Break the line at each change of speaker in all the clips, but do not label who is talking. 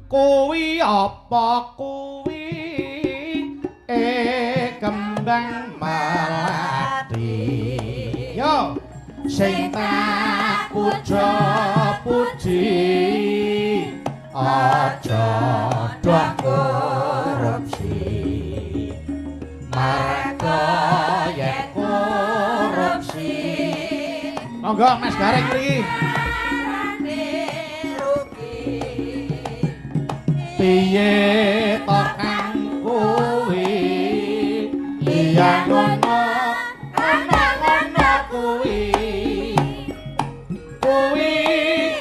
kuwi apa kuwi kembang melati yo sing tak puji aja doh korupsi marga yen korupsi monggo Mas Gareng mriki piye to kang kuwi iya ngono ana kuwi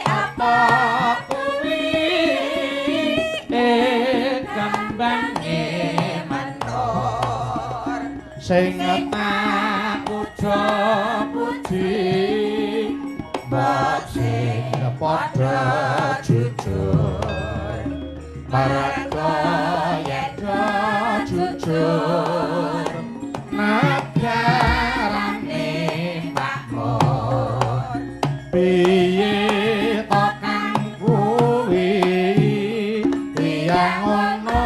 apa kuwi kembang menor sing tak puji mbok sing padha jujur marga yen jujur nagarane makmur piye to kang kuwi piye ngono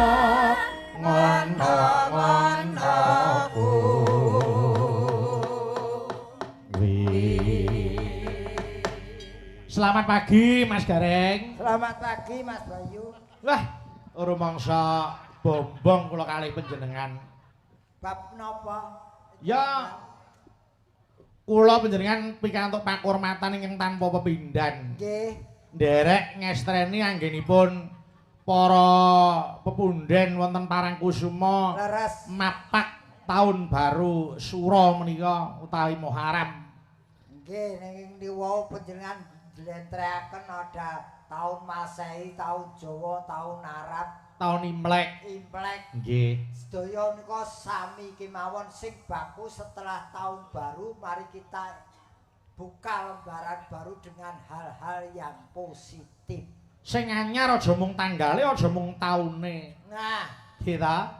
Selamat pagi Mas Gareng.
Selamat pagi Mas Bayu.
Wah, rumangsa bombong kula kalih panjenengan.
Bab napa?
Ya kula panjenengan pikantuk pakurmatan ingkang tanpa pepindhan.
Nggih.
Nderek ngestreni anggenipun para pepundhen wonten Parangkusuma
leres
mapak tahun baru Sura menika utawi Muharram.
Nggih, ning niku panjenengan njlentrehake ada tahun Masehi, tahun Jawa, tahun Arab,
tahun Imlek. Nggih.
Sedaya nika sami kemawon sing baku setelah tahun baru mari kita buka lembaran baru dengan hal-hal yang positif.
Sing anyar aja mung tanggale, aja mung taune.
Nah,
kita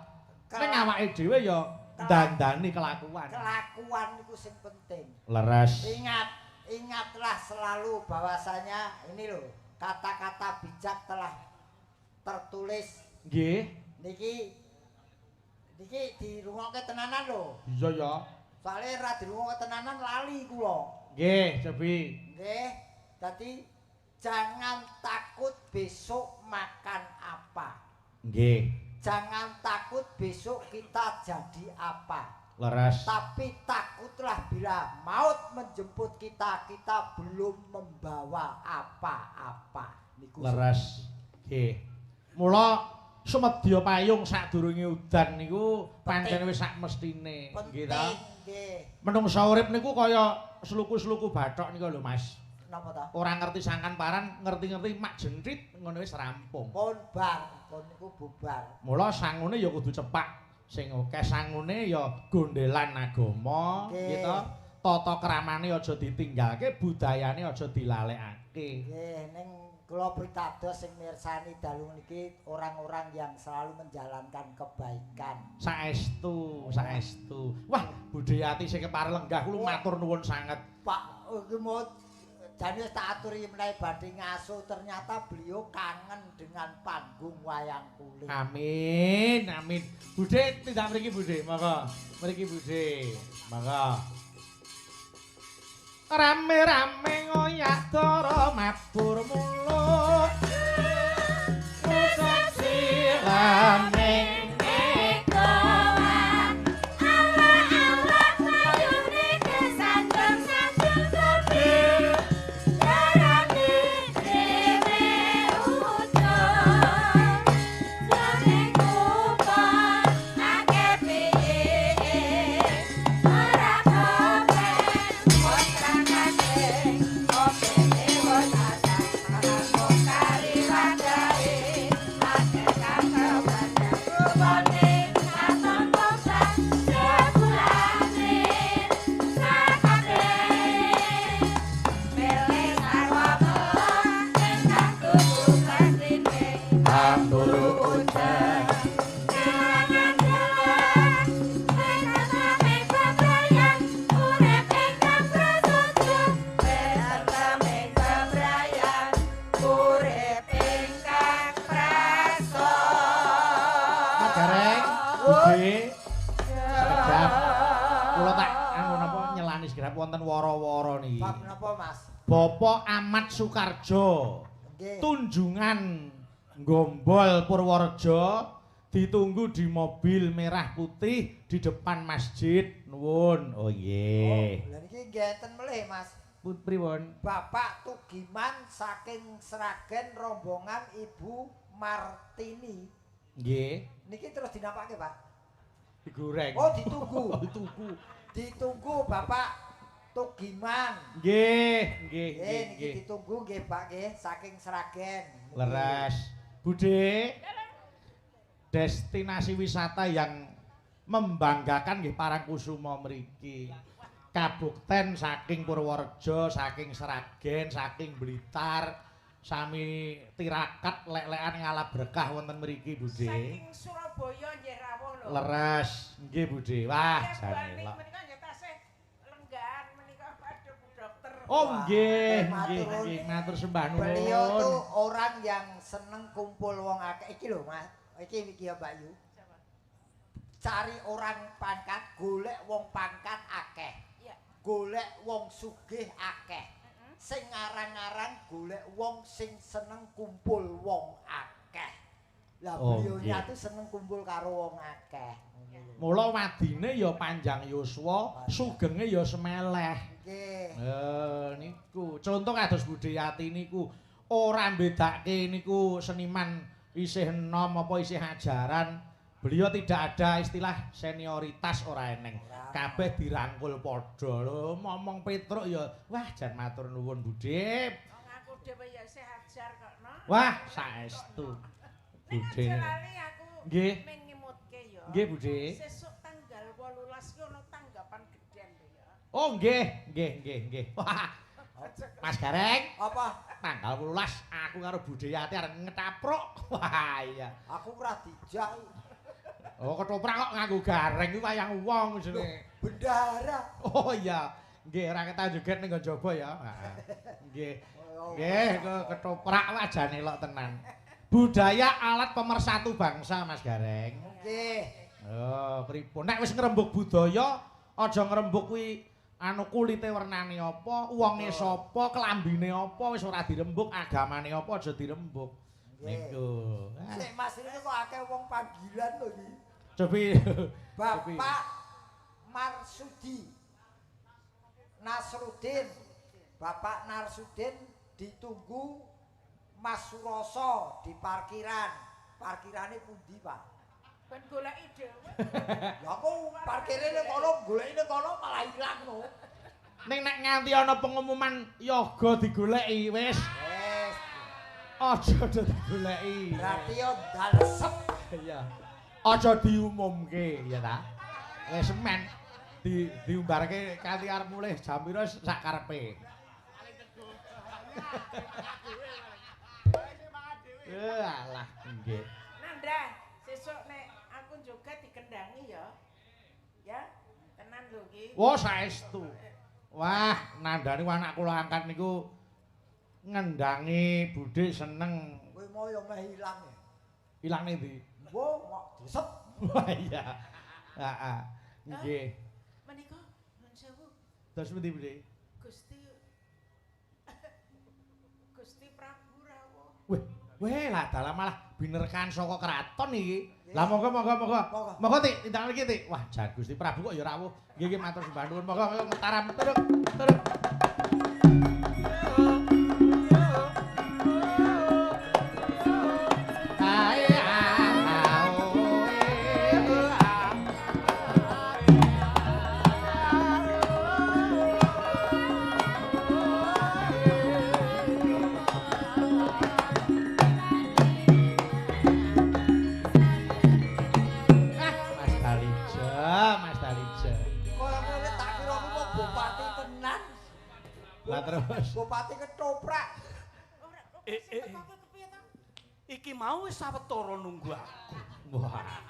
ning awake dhewe ya dandani kelakuan.
Kelakuan niku sing penting.
Leres.
Ingatlah selalu bahwasanya ini loh, kata-kata bijak telah tertulis.
Nggih.
Niki dirungokke tenanan lho.
Iya ya.
Soale ra dirungokke tenanan lali kula.
Nggih, Cepi.
Nggih. Dadi jangan takut besok makan apa.
Nggih.
Jangan takut besok kita jadi apa.
Leres.
Tapi takutlah bila maut menjemput kita, kita belum membawa apa-apa. Niku
leres. Nggih. Mula sumedya payung sadurunge udan niku pancen wis sak mestine. Nggih ta?
Nggih.
Menungsa urip niku kaya sluku-sluku bathok niku lho, Mas.
Napa ta?
Ora ngerti sangkan paran, ngerti-ngerti mak jentrit ngono wis rampung.
Pun bar, pun niku bubar.
Mula sangune ya kudu cepak. Sing akeh sangune ya gondelan agama, gitu. Tata kramane aja ditinggalke, budayane aja dilalekake.
Nggih, ning kula pritados sing mirsani dalu niki orang-orang yang selalu menjalankan kebaikan.
Saestu, saestu. Wah, Budayati sing kepare lenggah kula matur nuwun sanget.
Pak, iki mau jane tak aturi menawi badhe ngasuh ternyata beliau kangen dengan panggung wayang kulit.
Amin, amin. Budhe tindak mriki Budhe, monggo. Mriki Budhe. Monggo. Rame-rame ngoyak dara mabur muluk. Usah sirame Budhe. Sekejap. Kula tak anu napa nyelani sekejap wonten wara-wara niki.
Bab napa, Mas?
Bapak Ahmad Sukarjo.
Nggih.
Tunjungan Gombol Purworejo ditunggu di mobil merah putih di depan masjid. Nuwun. Oh nggih.
Lha niki ngeten melih, Mas.
Pripun?
Bapak Tugiman saking Sragen rombongan Ibu Martini.
Nggih.
Niki terus dinampake, Pak?
Digoreng.
Oh, ditunggu.
Ditunggu.
Ditunggu Bapak Tugiman.
Nggih, nggih,
Nggih, niki
nggih.
ditunggu nggih, Pak nggih, saking Sragen.
Leres. Budhe. Destinasi wisata yang membanggakan nggih Parangkusuma mriki. Kabukten saking Purworejo, saking Sragen, saking Blitar, sami tirakat lek-lekan ngalah berkah wonten mriki, Budhe.
Saking Surabaya nggih rawuh lho.
Leres, nggih Budhe. Wah, jane lho.
Menika nggih tasih lenggan menika aduh Bu Dokter.
Oh nggih,
Wah,
nggih,
matur
nggih, matur sembah nuwun.
Beliau tuh orang yang seneng kumpul wong akeh. Iki lho, Mas. Iki ya, Mbak Yu. Cari orang pangkat, golek wong pangkat akeh.
Iya.
Golek wong sugih akeh. Sing ngarang-ngarang golek wong sing seneng kumpul wong akeh. Lah
Oh,
beliaunya
nggih.
tuh seneng kumpul karo wong akeh.
Mula wadine ya panjang yuswa, sugenge ya semeleh.
Nggih.
Niku. Contoh kados Budayati niku ora mbedake niku seniman isih enom apa isih ajaran. Beliau tidak ada istilah senioritas ora eneng. Kabeh dirangkul padha lho. Momong Petruk ya wah jan matur nuwun Budhe.
Wong aku dhewe ya isih ajar kok, no.
Wah, saestu. Budhe.
Nek lali aku
Nggih.
ming ngimutke ya.
Nggih, Budhe.
Sesuk tanggal 18 ki ono tanggapan gedhen lho ya.
Oh nggih, nggih, nggih, nggih. Wah. Mas Gareng,
Apa?
tanggal 18 aku karo Budayati arep ngetapruk. Wah, iya.
Aku ora dijak.
Oh, ketoprak kok nganggo gareng kuwi wayang wong jenenge.
Bendara.
Oh iya. Nggih, ora ketan joget ning njaba ya. Heeh. Nggih. Nggih, ketoprak wajane lok tenan. Budaya alat pemersatu bangsa, Mas Gareng.
Nggih.
Oh, pripun? Nek wis ngrembug budaya, aja ngrembug kuwi anu kulite wernane apa, wonge sapa, klambine apa, wis ora dirembug, agamane apa aja dirembug. Niku.
Sik Mas ini kok akeh wong panggilan lho iki.
Cobi.
Bapak Marsudi Nasrudin. Bapak Narsudin ditunggu Mas Suroso di parkiran. Parkirane pundi, Pak?
Ben goleki dhewe.
Ya aku parkire ning kono, goleki ning kono malah ilang no.
Ning nek nganti ana pengumuman yoga digoleki wis.
Wes,
Aja digoleki.
berarti yo dalsep.
Iya. Aja diumumke ya ta. Wis men diumbarke kanthi arep mulih jam pira sak karepe. Alah nggih.
Nandra, sesuk nek aku joget dikendangi ya. Ya, tenan lho iki.
Wah saestu. Wah, nandani anak kula angkat niku ngendangi Budhe seneng.
Kowe mau yo meh ilang ya.
Ilangne ndi?
Wo, mok disep.
Wah iya. Heeh. Nggih.
Menika nuwun sewu,
Terus pundi Budhe?
Gusti Gusti Prabu rawuh.
Weh lah dalah malah binerkan saka kraton iki. Lah monggo. Monggo Tik, tindak iki Tik. Wah, jan Gusti Prabu kok ya rawuh. Nggih matur sembah nuwun. Monggo ngetaram terus. Mas Dalija.
Kaya ngene tak kira aku mau bupati tenan.
Lah terus.
Bupati ketoprak.
Ora kok
Eh,
sing
eh,
tekoke kepiye to?
Iki mau wis sawetara nunggu aku.
Wah.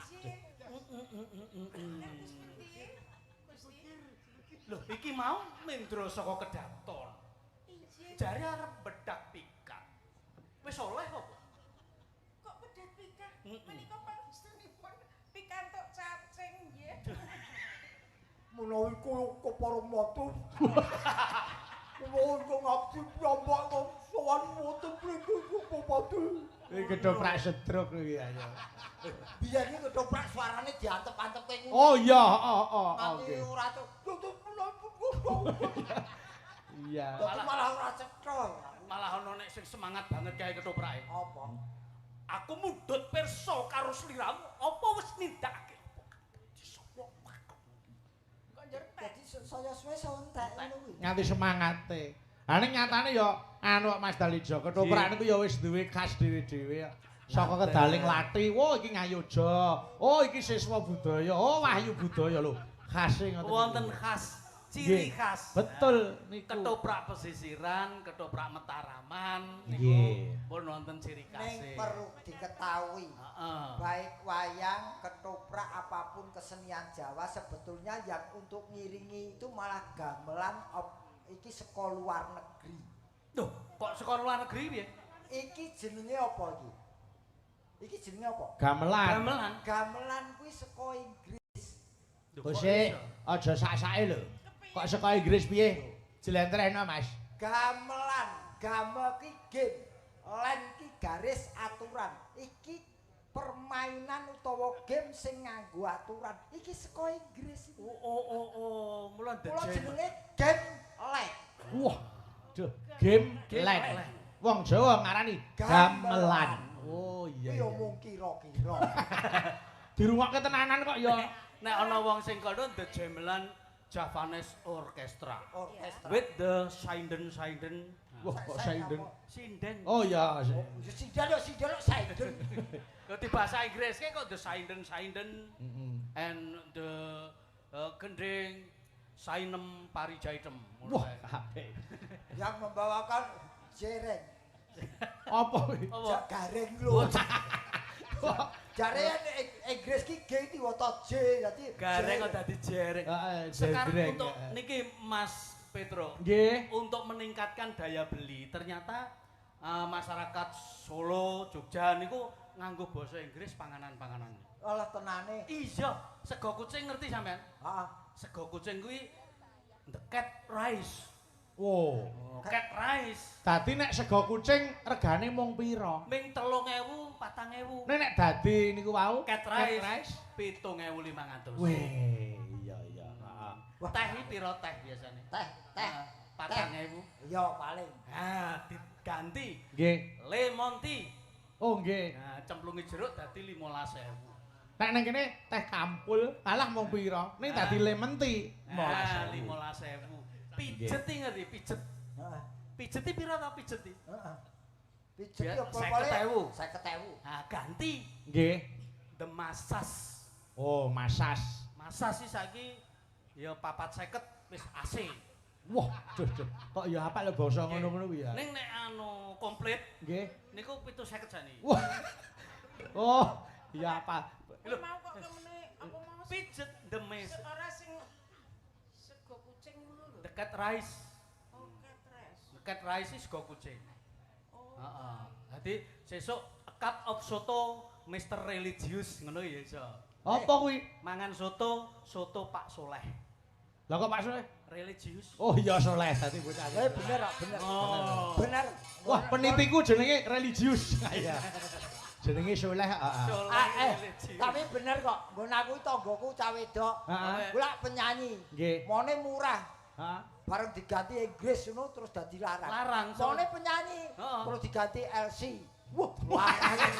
Loh, iki mau mendro saka kedaton. Jare arep bedak pikat. Wis oleh apa?
Kok pedet pikah?
Mm-mm.
Menika panjenenganipun pikah pikantuk cacing nggih.
Menawi koyo kepara matu. Nuwun kok ngabdi piyambak kok sowan mboten mriki kok padu.
Iki ketoprak sedruk iki ya.
Biyen iki ketoprak suarane diantep-antepe ngono.
Oh iya, oh,
Nganti
oke.
ora cek.
Iya.
Dadi malah ora cetha.
Malah ana nek sing semangat banget kae ketoprake.
Apa?
Aku mudhut pirsa karo sliramu, apa wis nindakake apa kabeh sapa
Kok njertek.
Dadi saya suwe sontek ngono kuwi.
Nganti semangate. Ha ning nyatane ya anu Mas Dalijo, ketoprak niku ya wis duwe khas dhewe-dhewe. Saka kedaling lati, wah iki ngayoja. Oh iki siswa budaya. Oh wahyu budaya lho. Khase ngoten.
wonten khas, ciri
Nggih.
khas.
Betul niku.
Ketoprak pesisiran, ketoprak Mataraman
Nggih.
niku pun wonten ciri
Ning
khase.
perlu diketahui.
Heeh.
Baik wayang, ketoprak apapun kesenian Jawa sebetulnya yang untuk ngiringi itu malah gamelan iki saka luar negeri.
Loh, kok sekolah luar negeri piye?
Iki jenenge apa iki? Iki jenenge apa?
Gamelan.
Gamelan.
Gamelan kuwi saka Inggris.
Loh,
Kok
kok
sik
iso?
aja sak-sake lho. Kok saka Inggris piye? Jlentrehno Mas.
Gamelan, game ki game, len ki garis aturan. Iki permainan utawa game sing nganggo aturan. Iki saka Inggris.
Oh, mula
Kula
dejeng.
jenenge game leg.
Wah. Duh, game leg. Wong Jawa ngarani gamelan. Oh iya.
Iya
iya.
mung kira-kira.
Dirungokke tenanan kok ya.
Nek ana wong sing kono the Gamelan Javanese Orchestra
Orkestra.
with the sinden.
Wah kok sinden.
Sinden.
Oh iya.
Sidal sinden.
Di bahasa Inggris kok the sinden
Heeh.
and the gending sainem parijaitem.
Wah, kabeh.
Yang membawakan jereng.
Apa kuwi?
Apa?
Gareng lho. Jare Inggris ki G diwaca J dadi
Gareng kok dadi jereng.
Heeh,
Sekarang
jendreng.
untuk niki Mas Petro,
Nggih.
untuk meningkatkan daya beli, ternyata masyarakat Solo, Jogja niku nganggo basa Inggris panganan-panganan.
Olah tenane.
Iya, sego kucing ngerti sampean?
Heeh.
Sego kucing kuwi the cat rice.
Wow.
Cat rice.
Dadi nek sego kucing regane mung pira?
Ming 3.000, 4.000.
Nek dadi niku wau
Cat rice 7.500.
Weh, iya iya. Heeh.
Teh iki pira teh biasane?
Teh.
4.000.
Iya paling.
Nah, diganti
Nggih.
lemon tea.
Oh nggih.
Nah, cemplungi jeruk dadi 15.000.
Nek nang kene teh kampul kalah mung pira? Ning dadi lemon tea
Nah,
15.000.
15.000. Pijet iki ngerti pijet.
Heeh.
Pijet iki pira ta pijet iki?
Heeh. Pijet
Biar
yo pokoknya
50.000.
50.000.
Nah, ganti
Nggih.
the masas.
Oh, masas.
Masas sih saiki ya 450 wis AC.
Wah, duh. Kok ya apal lho basa ngono-ngono kuwi ya.
Ning nek anu komplit
Nggih.
niku 750 jane.
Wah. Oh, iya apa?
Lho mau kok kemene apa mau
Pijet the mes.
ora sing sego kucing ngono lho.
The cat rice.
Oh, ketres.
The cat rice is sego kucing.
Oh.
Heeh. Dadi sesuk a cup of soto Mr. Religious ngono ya iso.
Apa kuwi?
Mangan soto Pak Soleh.
Lah kok Pak Soleh?
Religious.
Oh iya Soleh tadi bocah.
Bener kok, bener.
Oh.
Bener.
Wah, penitiku jenenge religius. Iya. Jenenge Soleh, heeh.
Soleh
Tapi
religious.
bener kok, nggon aku tanggoku cah wedok.
Heeh.
Kula penyanyi.
Nggih.
Mone murah.
Heeh.
Bareng diganti Inggris ngono terus dadi larang.
Larang.
Mone penyanyi.
Heeh.
Terus diganti LC. Wah, larang.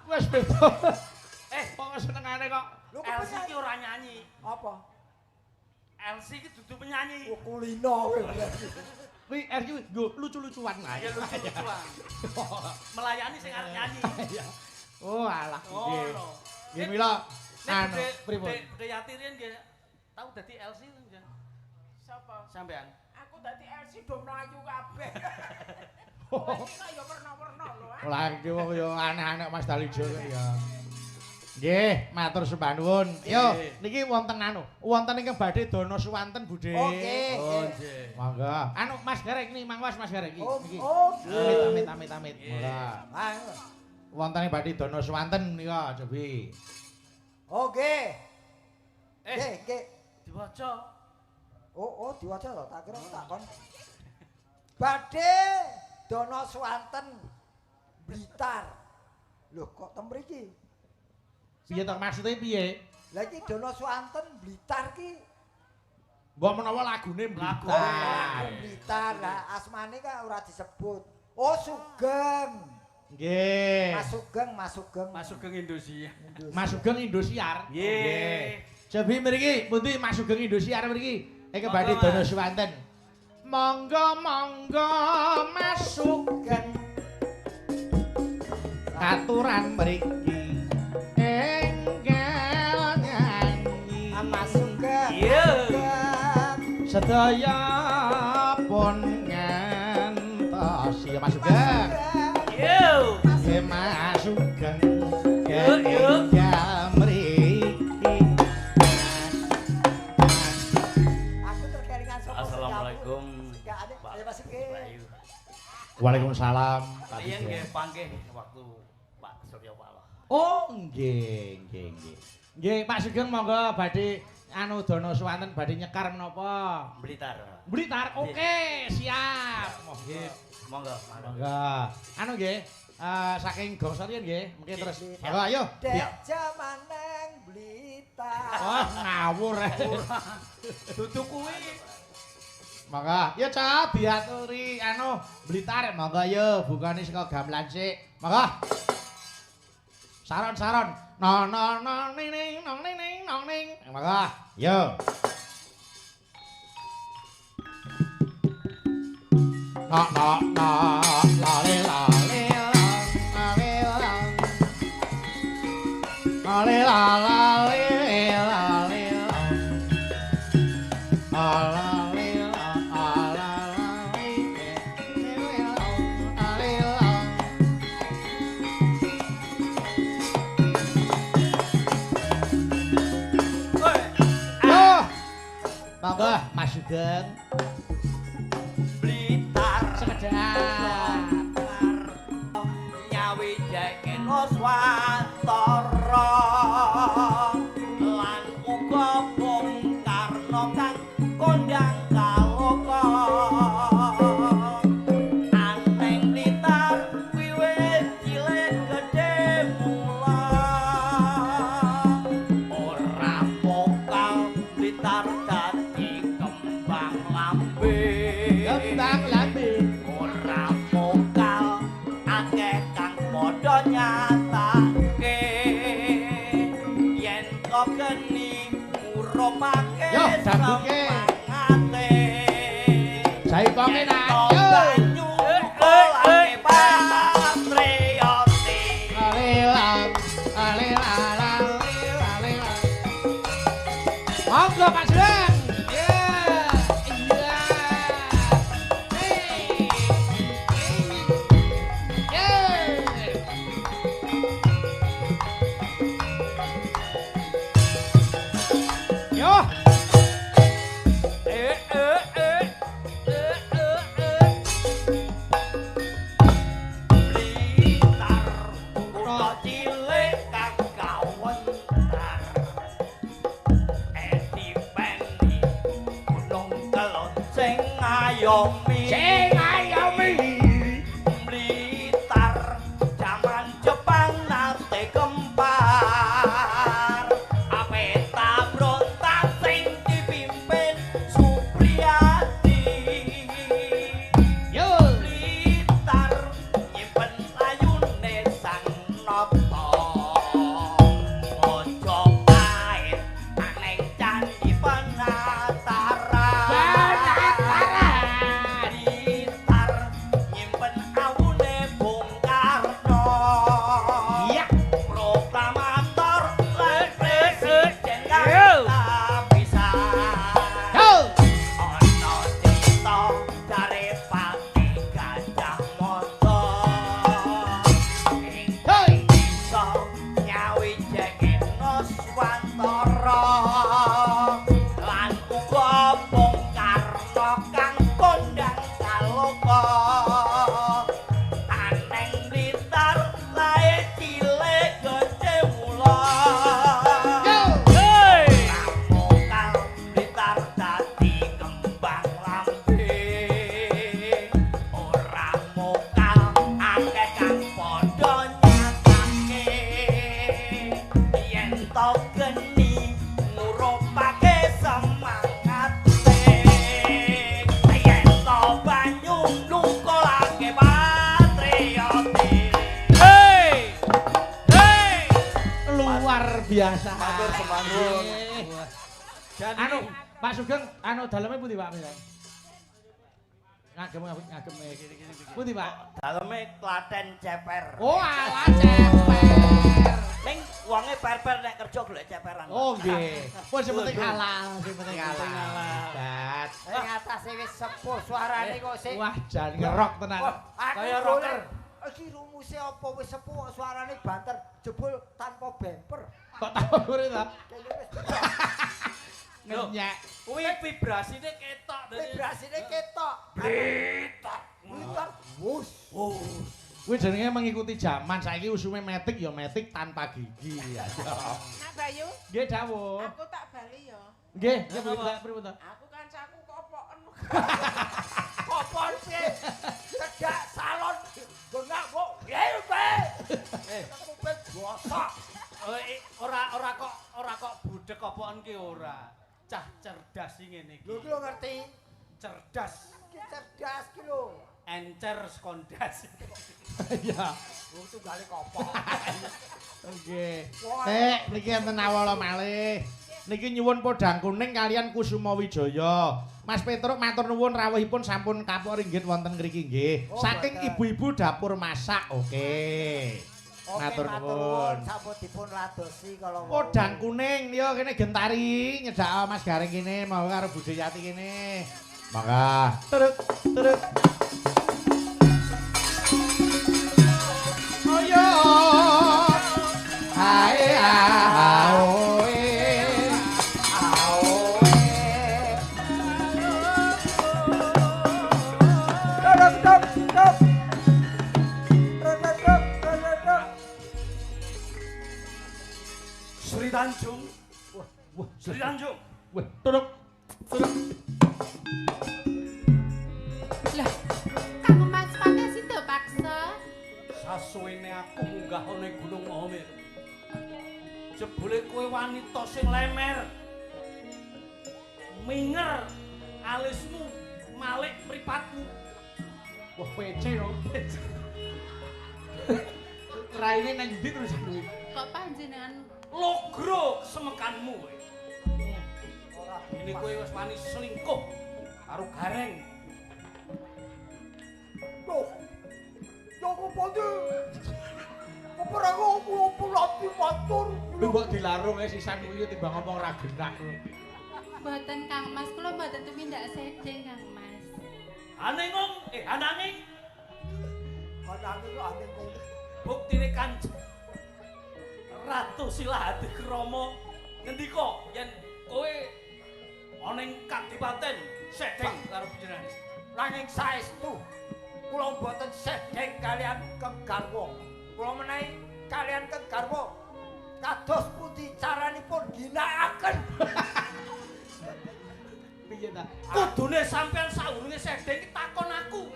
Wes beda.
Kok
senengane kok.
Lho kok
LC ki
penyanyi?
ora nyanyi.
Apa?
LC ki dudu penyanyi.
Oh, kulino kowe.
Kuwi RQ nggo lucu-lucuan lah.
Ya lucu-lucuan. Melayani sing arep nyanyi.
Oh, alah.
Oh,
Nggih.
no.
Nggih mila
Nek
anu pripun?
Budhe Yati riyen nggih tau dadi LC nggih.
Sapa?
Sampean.
Aku dadi LC do mlayu kabeh.
Oh.
Iki kok ya werna-werna lho. ah.
Lah iki wong ya aneh-aneh Mas Dalijo ya. Nggih, matur sembah nuwun. Yo,
Nggih.
niki wonten anu, wonten ingkang badhe dana suwanten Budhe.
Oh, nggih.
Oh, nggih.
Monggo. Anu Mas Garek niki mangwas Mas Garek iki.
Oh,
Niki.
oh.
Amit.
Nggih.
Monggo.
Ah,
Wontene badhe dana suwanten nika cobi.
Oh nggih.
Eh,
Nggih.
diwaca.
Oh diwaca to, tak kira takon. Badhe Dono Swanten Blitar. Loh kok tem mriki?
Piye to maksude piye?
Lah iki Dono Swanten Blitar ki
Mbok menawa lagune Blitar.
Blitar. Lah asmane kan ora disebut. Oh Sugeng.
Nggih.
Mas Sugeng.
Mas Sugeng Indosiar.
Mas Sugeng Indosiar.
Nggih.
Cobi mriki, pundi Mas Sugeng Indosiar mriki? Iki badhe
Monggo,
Dono
Mas.
Swanten. Monggo Mas Sugeng. Katuran mriki enggal nyanyi.
Mas Sugeng.
Iya.
Sedaya pun ngentosi Mas Sugeng.
Yo.
Mas Sugeng.
Yuk.
Mriki.
Aku terkelingan sapa?
Assalamualaikum.
Ayo Mas Sugeng.
Bayu.
Waalaikumsalam.
Riyen nggih panggih waktu Pak Surya Paloh.
Oh, nggih. Nggih, Pak Sugeng monggo badhe anu Dono Swanten badhe nyekar menapa?
Blitar.
Blitar. Oke, siap.
Nggih, monggo.
Monggo. Anu nggih, saking Gongso riyen nggih, mungkin terus. Monggo ayo.
Dek jaman nang Blitar.
Wah, ngawur.
Dudu kuwi.
Monggo. Ya, Cak, diaturi anu Blitar monggo yo bukane saka gamelan sik. Monggo. Saron. No ning ning. Monggo. Yo. No lale monggo Mas Sugeng
Blitar.
sekedap
Nyawi jeken Swantara lan uga Bung Karno kang kondang kaloka aneng Blitar wiwit cilik gedhe mula ora pokal Blitar dadi kembang lambe ora pokal akeh kang padha nyatake yen kok geni ngurupake
Yo, dambuke.
semangate
Jaiponge
Yen
nak
kok
yo
banyu kolake patrioti
alelang monggo Mas Sugeng iya yo
Blitar kutha cilik kang kawentar Etipeni gunung kelon sing ngayomi Blitar jaman Jepang nate kempar Apeta brontak sing dipimpin Supriyadi
yo
Blitar nyimpen ayune sang nata Ojo pait aneng candi penataran
biasa.
Matur sembahun.
Jan anu Pak Sugeng anu daleme pundi Pak? Ngagem gini. Pundi Pak?
Daleme Klaten Ceper.
Oh alah ceper.
Ning wonge perper nek kerja golek ceperan.
Oh nggih. Wis sing penting halal, sing penting halal. Dat.
Ning atase wis sepuh suarane kok sik.
Wah jan ngerok tenan.
Kaya rocker. Iki rumuse apa wis sepuh suarane banter jebul tanpa bemper.
Kok tau ngene ta?
Kayaknya wis
Ngenyek.
Kuwi vibrasine ketok.
vibrasine ketok. Ketok. Wus.
Kuwi jenenge mengikuti zaman. Saiki usume metik ya metik tanpa gigi ya.
Nak Bayu,
Nggih dawuh.
aku tak bali ya.
Nggih, pripun to?
Aku kancaku kopoken.
Kopon sih. Cedak salon. Bengak kok. Yeay, Pak. Kuping gosok.
Ora kok budek opoan ki ora. Cah cerdas sing ngene iki.
Lho ki lho ngerti.
Cerdas.
Ki cerdas ki lho.
Encer sekondas.
Iya.
Wong tunggale kopok.
Nggih. Tek niki enten awala malih. Niki nyuwun podang kuning kalian Kusuma Wijaya. Mas Petruk matur nuwun rawuhipun sampun kapok ringgit wonten mriki nggih. Saking ibu-ibu dapur masak. Oke. Matur nuwun.
Sampun dipun ladosi kalau
Podang kuning yo kene gentari nyedak Mas Garing kene mau karo Budhe Yati kene. Mangga. Terus. Oyo. Hae aoe.
Sri Tanjung.
Wah,
Sri Tanjung.
wah, turuk.
Lah, Kang Mas pakai situ paksa.
Sasuwene aku munggah ana Gunung Mahamir. Jebule kowe wanita sing lemer. Minger alismu, malik mripatmu.
Wah, PC lho. Raine nang ndi terus kuwi?
Kok panjenengan
Logro semekanmu kowe. Ini kowe wis wani selingkuh karo Gareng.
Loh. Jogo pade. Apa ra ngopo lati matur.
Lu mbok dilarung ae sisan kuwi timbang ngomong ra genak lho.
mboten Kang Mas, kula mboten tumindak sedeng Kang Mas.
Anengong, ananging
Anane kok ane kok.
buktine Kanjeng Ratu Silahati Krama ngendika yen kowe ana ing Kadipaten Sedeng karo panjenengan.
Nanging saestu kula mboten sedeng kalian Kang Garwa. Kula menawi kalian Kang Garwa kados pundi caranipun ginakaken.
Piye ta?
Kudune sampean saurunge Sedeng iki takon aku.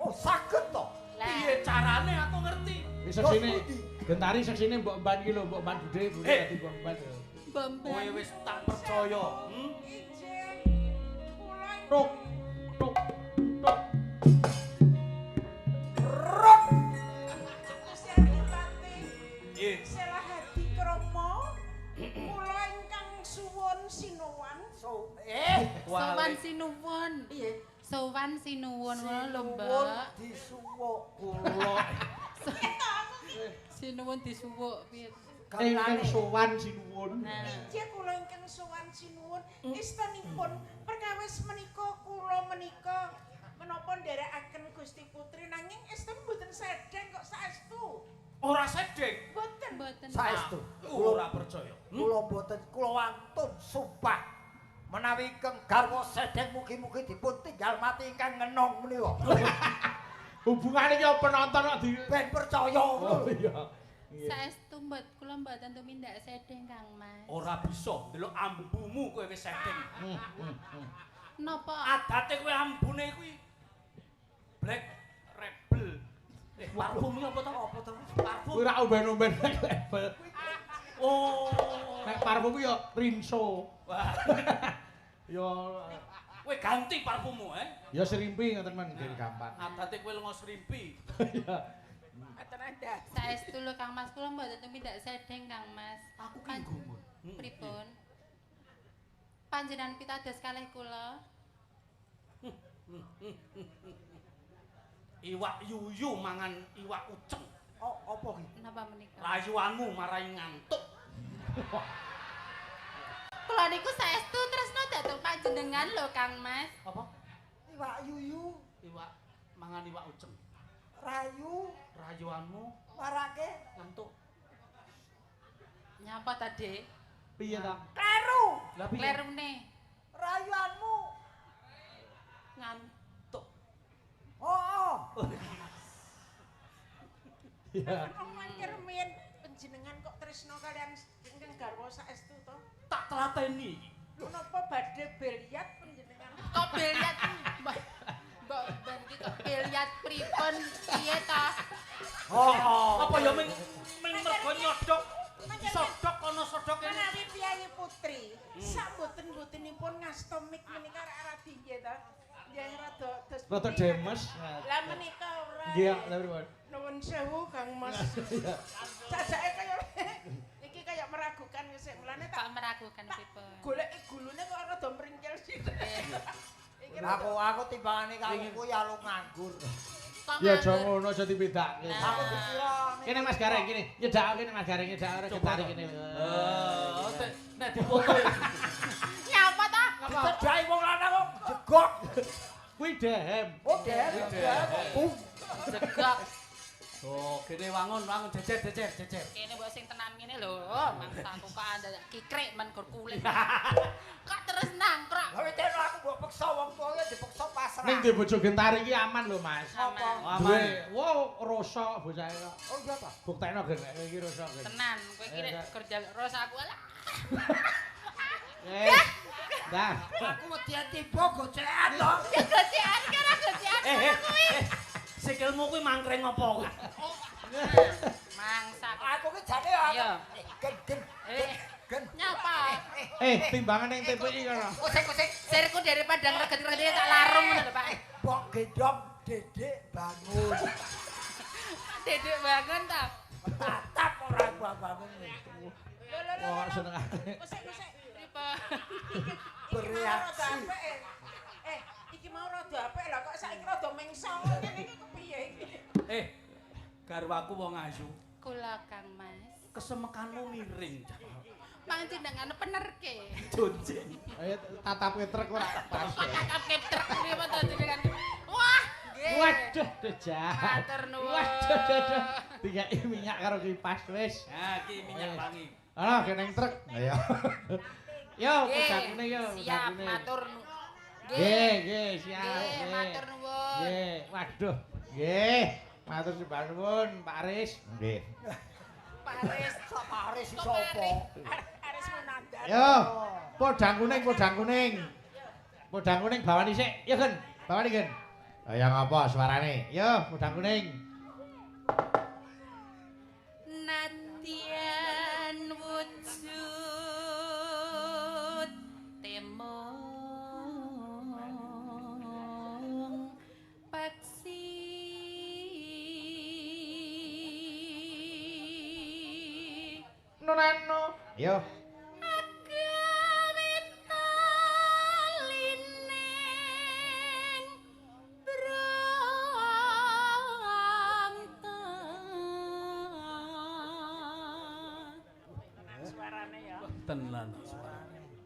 Oh, saged to.
Piye carane aku ngerti.
Wis sini gentari seksine mbok ban iki lho, mbok ban Budhe dadi mbok ban.
Bomban.
Kowe wis tak percaya.
Ijin kula
Tuk.
Gusti Adipati
Nggih.
Silahati Krama kula ingkang suwun sinuwun.
Sowan sinuwun.
Piye?
Sowan sinuwun lho,
Sinuwun
Mbak.
disuwuk
Kula
Sinuwun disuwuk piye?
Ingkang sowan sinuwun.
Nah,
Ijin kula ingkang suwun sinuwun istanipun perkawis menika kula menika menapa nderekaken Gusti Putri nanging esten mboten sedeng kok saestu.
ora Sedeng.
Mboten.
mboten.
saestu.
Ora percaya.
Kula mboten kula wantun sumpah menawi Kang Garwa sedeng mugi-mugi dipun tinggal mati ingkang ngenong menika.
Hubungane ki apa nonton kok di
Ben percaya
Oh
ngono.
iya.
Saestu kula mboten tumindak sedeng Kang Mas.
Ora bisa delok ambumu kowe wis Sedeng.
Napa
Adate kowe ambune kuwi Black Rebel. Parfum iki apa to?
Apa to?
Parfum.
Kuwi ra omben-omben level.
Oh.
Nek parfum ku ya Rinso.
Wah.
Ya
Kowe ganti parfummu,
ya serimpi ngoten men nggih gampang.
Adate kowe lenga srimpi.
Iya.
Mboten Nanda.
Saestu lho Kang Mas, kula mboten tumindak sedeng Kang Mas.
Aku ki gumun.
Pripun? Panjenengan pitados kalih kula.
Iwak yuyu mangan iwak uceng.
Oh, apa ki?
Napa menika?
Rayuanmu marai ngantuk.
Kula niku saestu tresna dhateng panjenengan lho Kang Mas.
Apa?
Iwak yuyu,
Iwak mangan iwak uceng.
rayu,
Rayuanmu
marake
ngantuk.
Nyapa ta, Dik?
Piye ta?
kleru.
Lah piye?
Klerune.
Rayuanmu.
Ngantuk.
Oh.
Ya.
Mangkir min panjenengan kok tresna kalian ingkang garwa saestu to?
Tak telateni iki.
Menapa badhe beliat panjenengan?
Kok biliat Mbak ben iki kok biliat pripun piye ta?
Oh.
Apa ya ming mergo nyodok. Sodok ana sodok kene.
Menawi Piyayi Putri, sak boten-botenipun ngastomik menika arep piye ta? Nggih rada
Demes.
Lah menika ora.
Nggih, lha pripun?
Nuwun sewu Kang Mas. Cacake kaya iki kaya meragukan sik mulane
Kok
tak
meragukan pripun?
goleki gulune kok rada mringkil sithik. Iki
Aku timbangane karo kuwi alung nganggur.
Kok
Ya aja
nganggur?
ngono aja dibedakne.
Nah.
Aku dikira
Kene Mas Gareng kene, nyedak kene Mas Gareng nyedak ora ditarik kene.
Nek dipoto ya.
Nyapa ta?
dicedhaki wong lanang kok jegok.
Kuwi dehem.
Oh, der.
Jegok.
Oh, kene wangun jejer.
Kene mbok sing tenan ngene lho, mangsaku kok anda kikrik men gur kulit. Kok terus nangkrok.
Lah wis aku mbok peksa wong tuwa ya dipeksa pasrah.
Ning di bojo gentari iki aman lho, Mas.
Apa?
Duwe, wow, rasa bocah iki kok.
Oh iya ta.
Buktekno gen iki rasa gen.
Tenan, kowe iki nek gur jaluk rasa aku alah.
Dah.
Aku wedi tiba gocekan to.
Gocekan karo gocekan kuwi.
Sikilmu kuwi mangkring apa kuwi?
Mangsaku.
Aku ki jane
Iya.
gen.
Nyapa?
Timbangan ning TPI kono.
Kusik.
Sirku daripada ngreget-ngreget tak larung ngono lho, Pak.
Mbok gendong Dedek bangun.
Dedek bangun ta.
Tatap ora bangun.
Kok senengane.
Kusik.
Pripun?
Bereaksi.
Iki mau rada apik lah kok saiki rada mengso ngene iki kepiye iki?
Garwaku wong ayu.
Kula Kang Mas.
Kesemekanmu miring.
Panjenengan penerke.
Jonjeng.
Ayo tatape truk ora pas.
Kakek truk pripun to jenengan? Wah, nggih.
Waduh, dejah.
Matur nuwun.
Waduh. Dikai minyak karo kipas wis.
Nah, iki minyak wangi.
Ana geneng truk. Ayo. Yo, pedangune yo.
Siap, matur nuwun.
Nggih, siap.
Nggih, matur nuwun.
Nggih, waduh. Nggih. Matur sembah nuwun, Pak Aris. Nggih.
Pak Aris,
Sapa Aris iki sapa?
Aris Munandar.
Yo, podang kuning. Podang kuning bawani sik. Yo, Gen. Bawani, Gen. Ya ngapa suarane? Yo, podang kuning.
Nadyan wujud temong paksi
Nonano. Yo.
Suarane ya.
Tenan.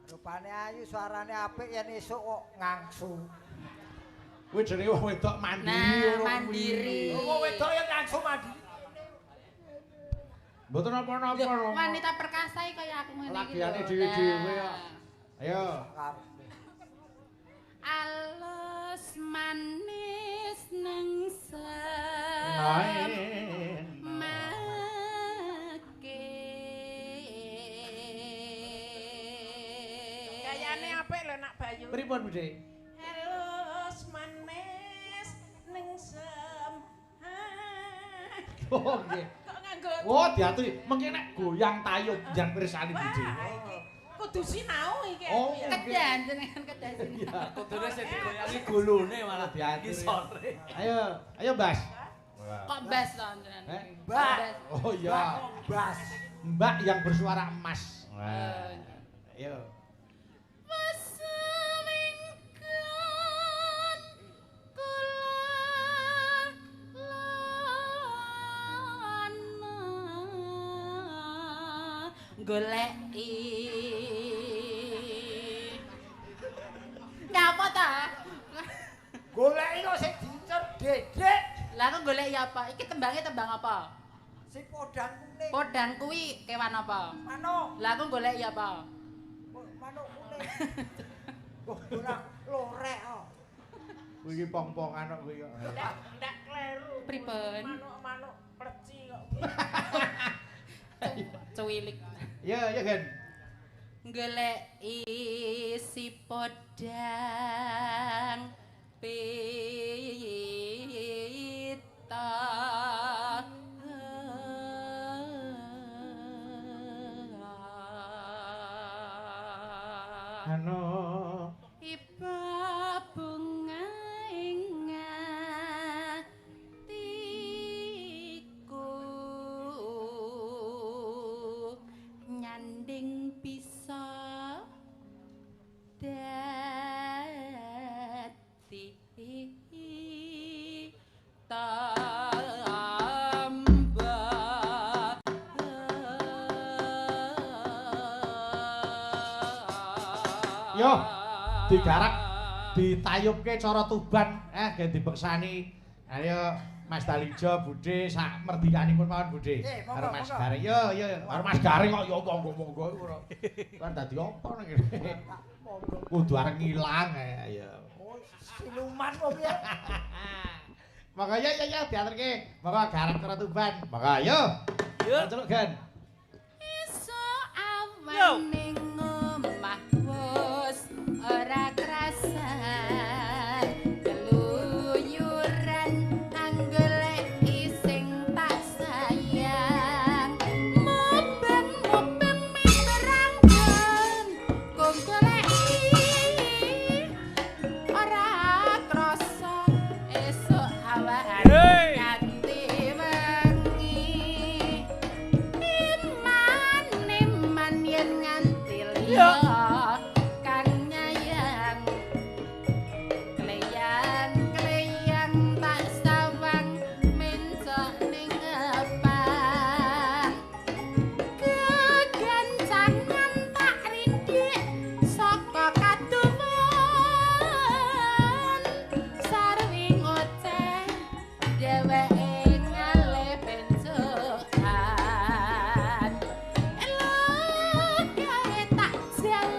Rupane ayu, suarane apik yen esuk kok ngangsu.
Kuwi jenenge wong wedok mandiri
Nah, mandiri.
Wong wedok ya ngangsu mandiri.
Mboten napa-napa.
Wanita perkasa iki kaya aku ngene iki.
Lagiane
lho.
dhewe-dhewe
Nah.
kok. Ayo.
Alus manis ningsen
Main.
make
Kayane apik lho Nak Bayu.
Pripun, Bude?
Halus manis ning sem.
Oh, nggih.
Kok nganggo
Oh, diaturi. Mengki nek goyang tayub jan pirsani
Wah,
Bude.
iki kudu sinau iki.
Oh,
Piye?
kedan jenengan kedan jenengan.
Kudune sing digoyangi gulune malah
Diaturi.
iki sore.
Ayo, Mbas.
Kok mbas to jenengan?
Mbak.
Oh iya.
Bas.
Mbak yang bersuara emas.
Nah.
Ayo.
Pasemingkan kula goleki ngapa ta?
Goleki kok sing diincer Dedek.
Lah kok goleki apa? Iki tembange tembang apa?
Si podang kuning.
Podang kuwi kewan apa?
Manuk.
Lah kok goleki apa?
Manuk kuning. Kok ora lorek kok.
Kuwi iki pong-pongan kok kuwi kok.
Ndak kleru.
Pripun?
Manuk pleci kok.
Cuwilik.
Ya, ya Gen.
Goleki si podang pita
Anu
iba bunga ing atiku nyanding bisa dadi tambah
yo digarap ditayubke cara Tuban gen dibeksani. Ayo Mas Dalijo Budhe sak merdikanipun mawon Budhe.
Monggo,
Karo Mas
monggo.
Garing. Yo karo Mas Garing kok yo monggo ora. Kan dadi apa nang kene. Kudu areng ilang ayo.
Oh, siluman kok piye?
Maka ya diaturke. Maka garap cara Tuban. Maka yo. Yo celuk Gen.
iso awan ning omah wis ora krasan keluyuran anggoleki sing tak sayang mobeng miterangken kok goleki ora krasa esuk awan nganti wengi iman yen nganti liya kang nyayang kleyang tak sawang mencok ning ngepang kegancangan tak rindik saka kaduman sarwi ngoceh dheweke ngalih benjokan elok gawe tak jalan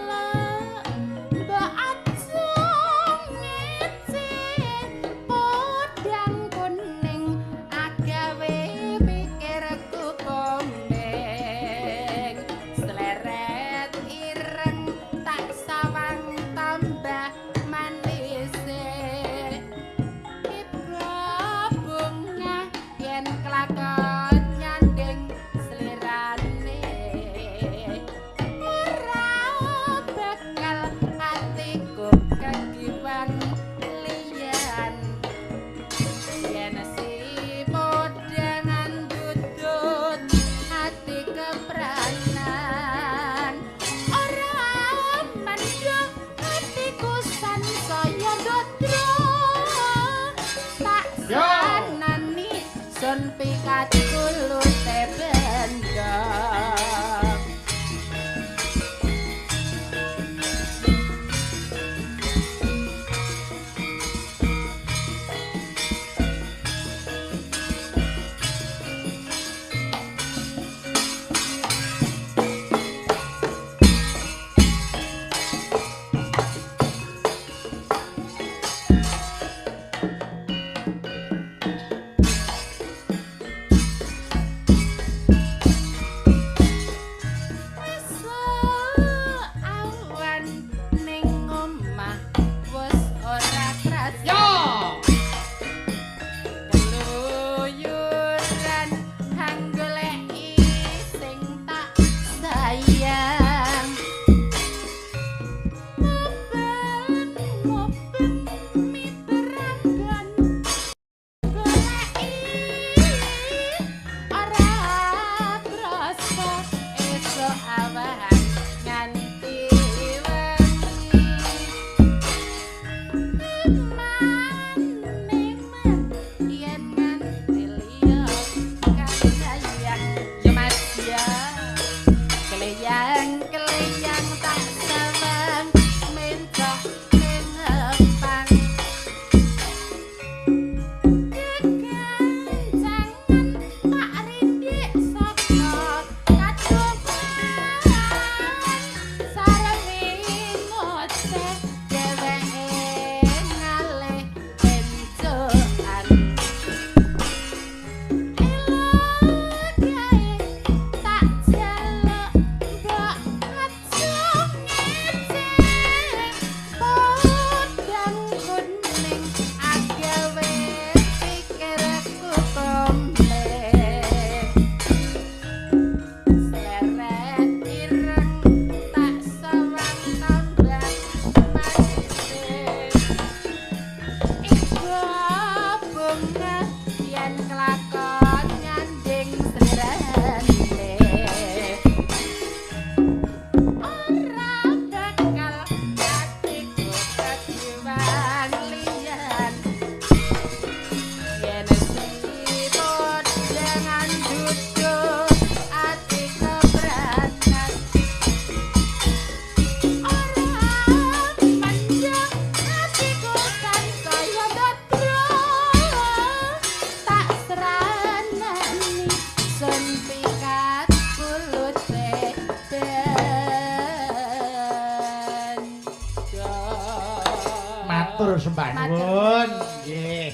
sembah nuwun. Nggih.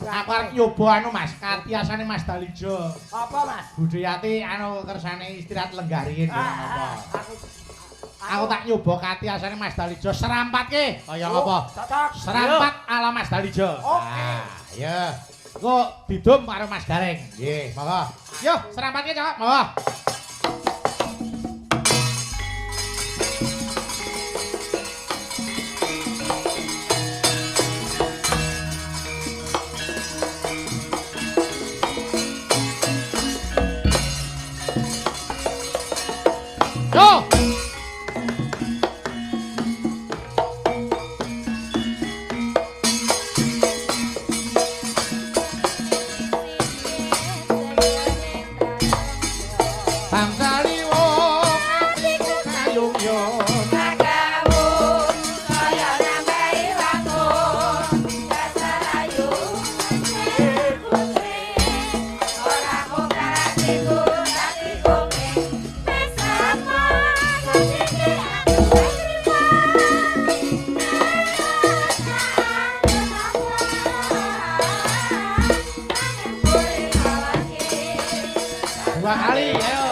Aku arep nyoba anu Mas, katiasane Mas Dalijo.
Apa Mas?
Budayati anu kersane istirahat lenggah riyin apa. Aku tak nyoba katiasane Mas Dalijo serampatke kaya apa? Serampat ala Mas Dalijo.
Oke.
Ya. Kok didum karo Mas Gareng. Nggih, monggo. Yo, serampatke, Cok. Monggo. Yo. Dua kali, ayo.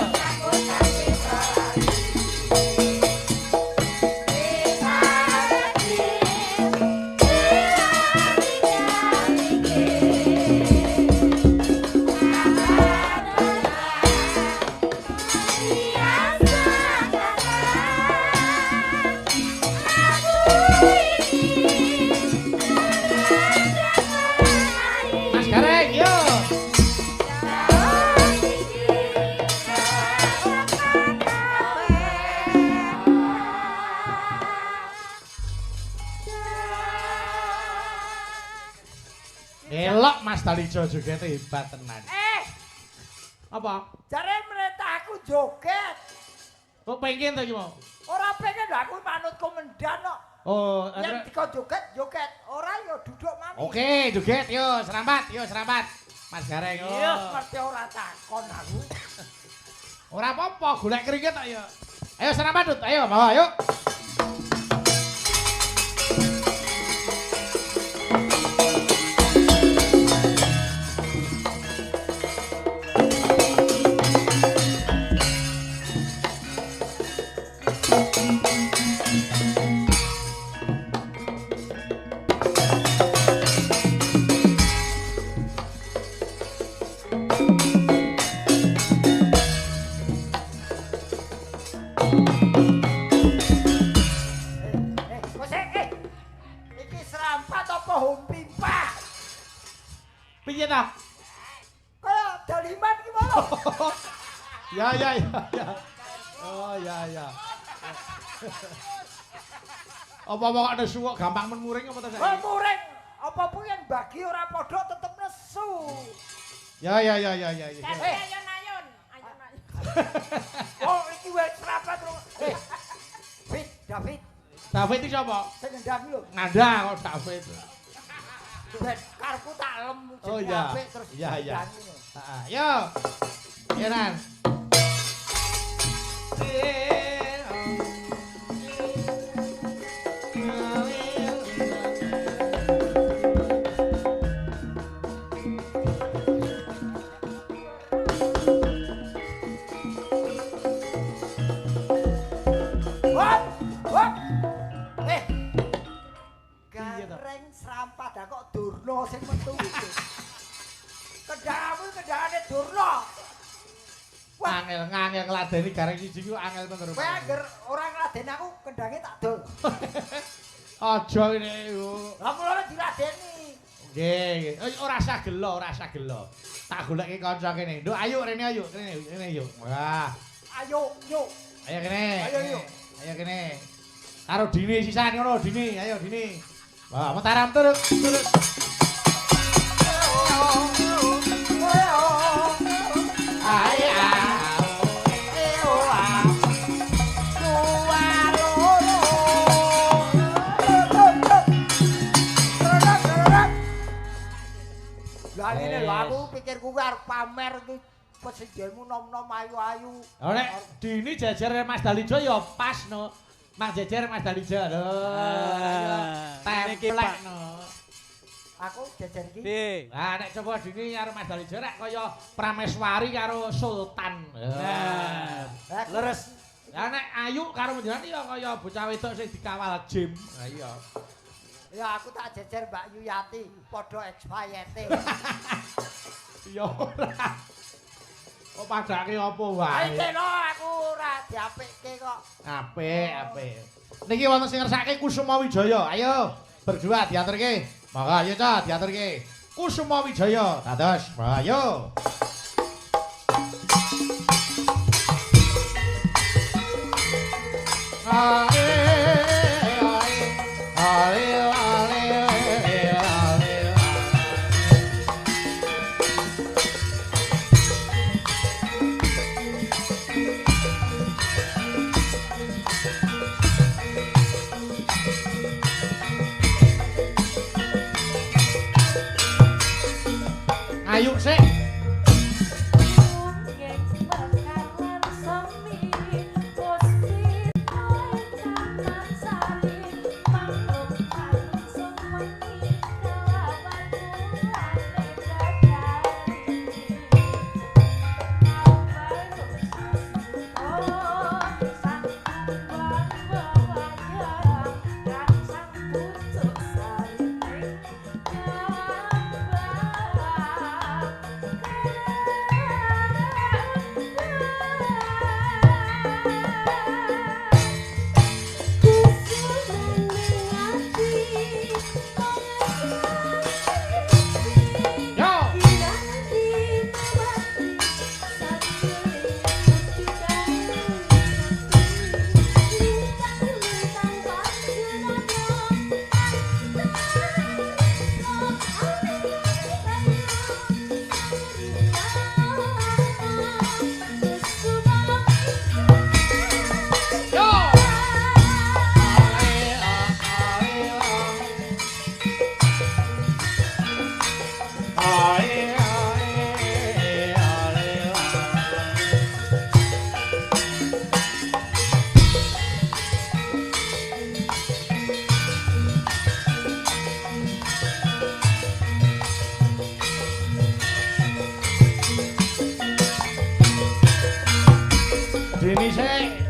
Mas Gareng, yo. Elok Mas Dalijo joget hebat tenan. Apa?
Jare merintahku joget.
Kok pengen to iki mau?
Ora pengen lho aku manut komandan kok.
Oh,
Yang dikon joget, joget. Ora ya duduk mami.
oke, joget yo, serampat. Mas Gareng.
Iya, ngerti ora takon aku.
Ora apa-apa, golek keringet kok yo. Ayo serampat, Dut. Ayo, bawa yuk.
Iki serampat apa humpimpa?
Piye ta?
Kaya daliman ki mau.
Ya. Oh, ya. Apa-apa kok nesu kok gampang menmuring apa ta
Oh,
saiki?
muring. Apa pun yang bagi ora padha tetep nesu.
Ya.
Tapi ayun-ayun.
Oh, iki wis serampat rung. David.
David iki sapa?
Sing ngendang lho.
Ngandang kok David.
Ben karepku tak lem
Oh,
jenenge
iya.
apik terus
Iya.
ngendangi lho.
Heeh. Yo. Yenan.
Hop, hop.
Piye to?
Gareng serampat dah kok Durna sing metu iki. Kendangmu kendangane Durna. Wah,
Angel ngladeni Gareng siji ku angel tenan.
kowe angger ora ngladeni aku kendange tak dol.
Aja ngene yo.
Lah mulane diladeni.
Nggih. Ora usah gelo. Tak goleki kanca kene. Nduk ayo rene ayo. Kene yuk. Wah.
Ayo, yuk.
Ayo kene.
Ayo, yuk.
Ayo kene. Karo Dini sisan ngono, Dini. Ayo Dini. Wah, mataram terus. Ayo.
Lah ngene lho aku pikirku kuwi arep pamer iki pesejenmu nom-nom ayu-ayu.
Nek Dini jajar Mas Dalijo ya pas no. Mang Jejer Mas Dalija lho. Templekno.
Aku jejer iki.
Piye?
Lah nek coba dini karo Mas Dalija rek kaya Prameswari karo Sultan.
Leres.
Lah nek Ayu karo Menjeran ya kaya bocah wedok sing dikawal Jim. Lah iya.
Ya aku tak jejer Mbak Yuyati, padha expired-e.
Ya ora. Kok padake apa wae?
Ayo kena aku ora diapikke kok.
Apik. Niki wonten sing ngersake Kusuma Wijaya. Ayo berdua diaturke. Monggo ayo Cak diaturke. Kusuma Wijaya. Dados, ayo. Ayo sik. Dini sik.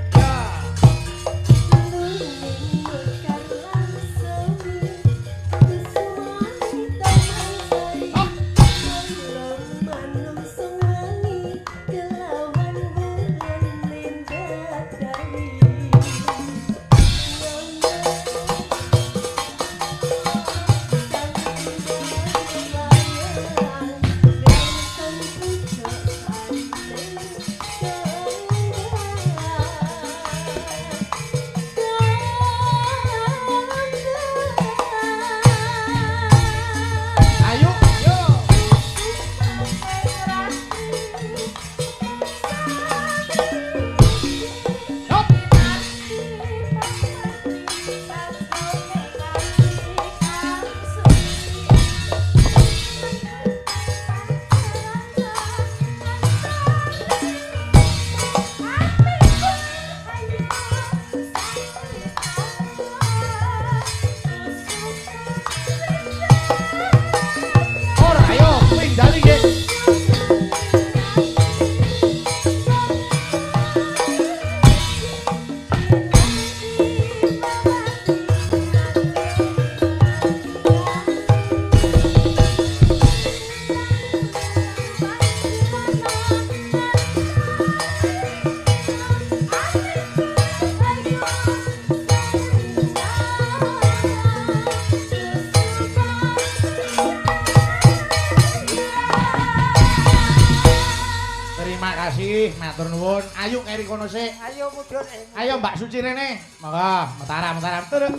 Matur nuwun. Ayo keri kono sik.
Ayo mudhun.
Ayo Mbak Suci rene. Monggo, mataram. Turun.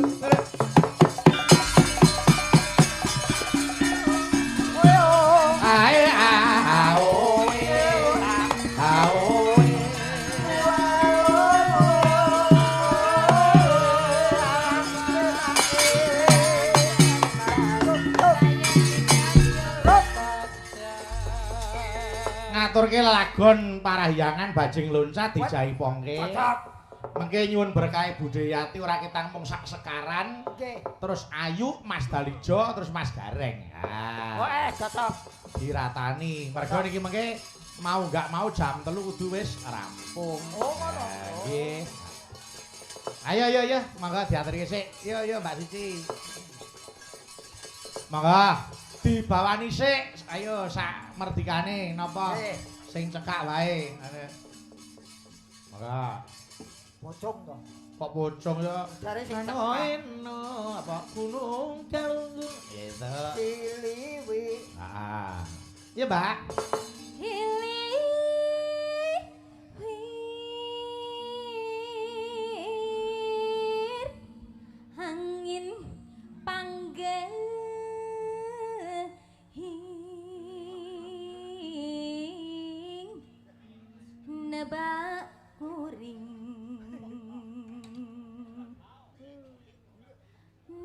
Ae ngaturke lelagon parahyangan bajing loncat dijahi pongke.
Cocok.
Mengke nyuwun berkah Budayati ora ketang mung sak sekaran.
Nggih.
Terus Ayu, Mas Dalijo, terus Mas Gareng.
Oh
Ah.
cocok.
Diratani. Mergo niki mengke mau enggak mau jam 3 kudu wis rampung.
Oh ngono.
Nggih. Ayo, monggo diaturke sik. Yo Mbak Cici. Monggo dibawani sik. Ayo sak merdikane napa? Sing cekak wae. Monggo.
Pocong to.
Kok pocong ya?
Jare sing
Ano apa gunung galunggung. Gitu.
Ciliwi.
Ah. Ya, Mbak.
Angin panggil nebak kuring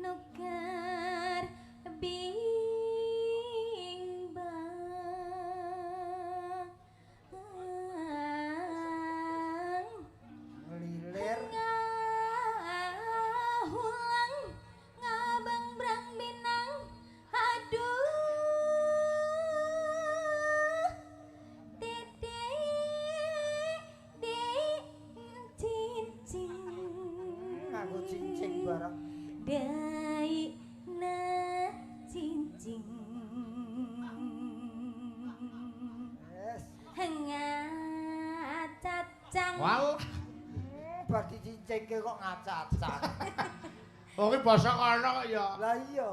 nukar bimbang
Ngelilir.
ngahulang ngabang brang binang aduh dedek cincin
Nganggo cincin barang.
dai na cincin
Yes.
ngacacang
Wal.
Bar dicincingke kok ngacacak.
Wong iki basa kono kok ya.
Lah iya.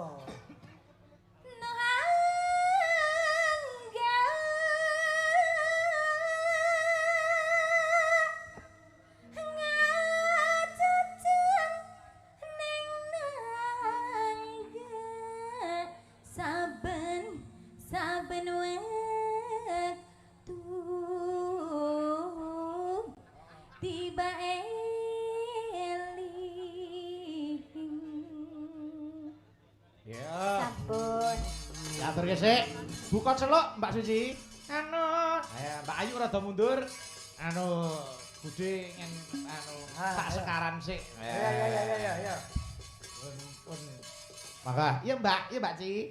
Saben wektu tiba eling
Ya.
sampun
Diaturke sik. Buka celuk Mbak Suci. Anu, ayo Mbak Ayu rada mundur. Anu, Budhe ngen anu sak sekaran sik.
Ya.
Pun. Maka, iya Mbak Ci.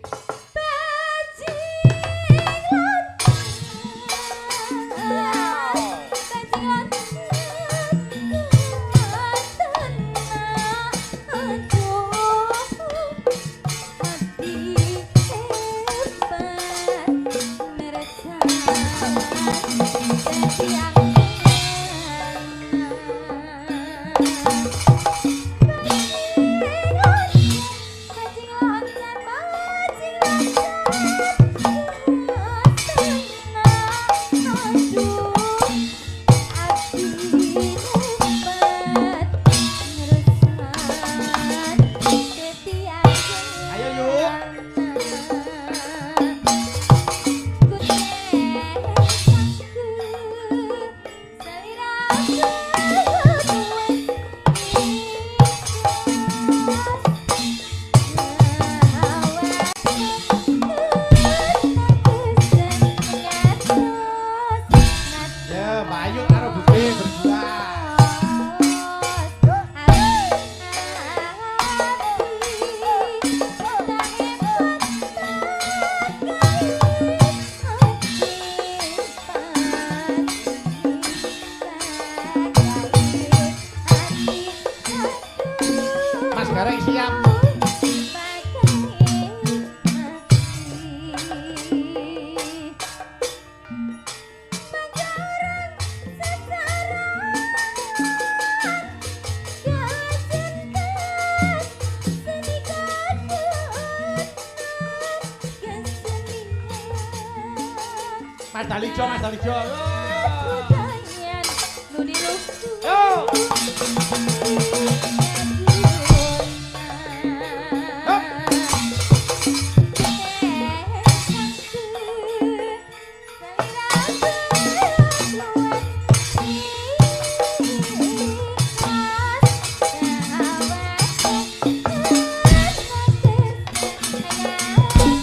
Ayo yuk. Ya, Mbak Ayu karo Budhe berdua. Mas Gareng siap. Mas Dalijo. Yo.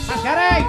Mas Gareng.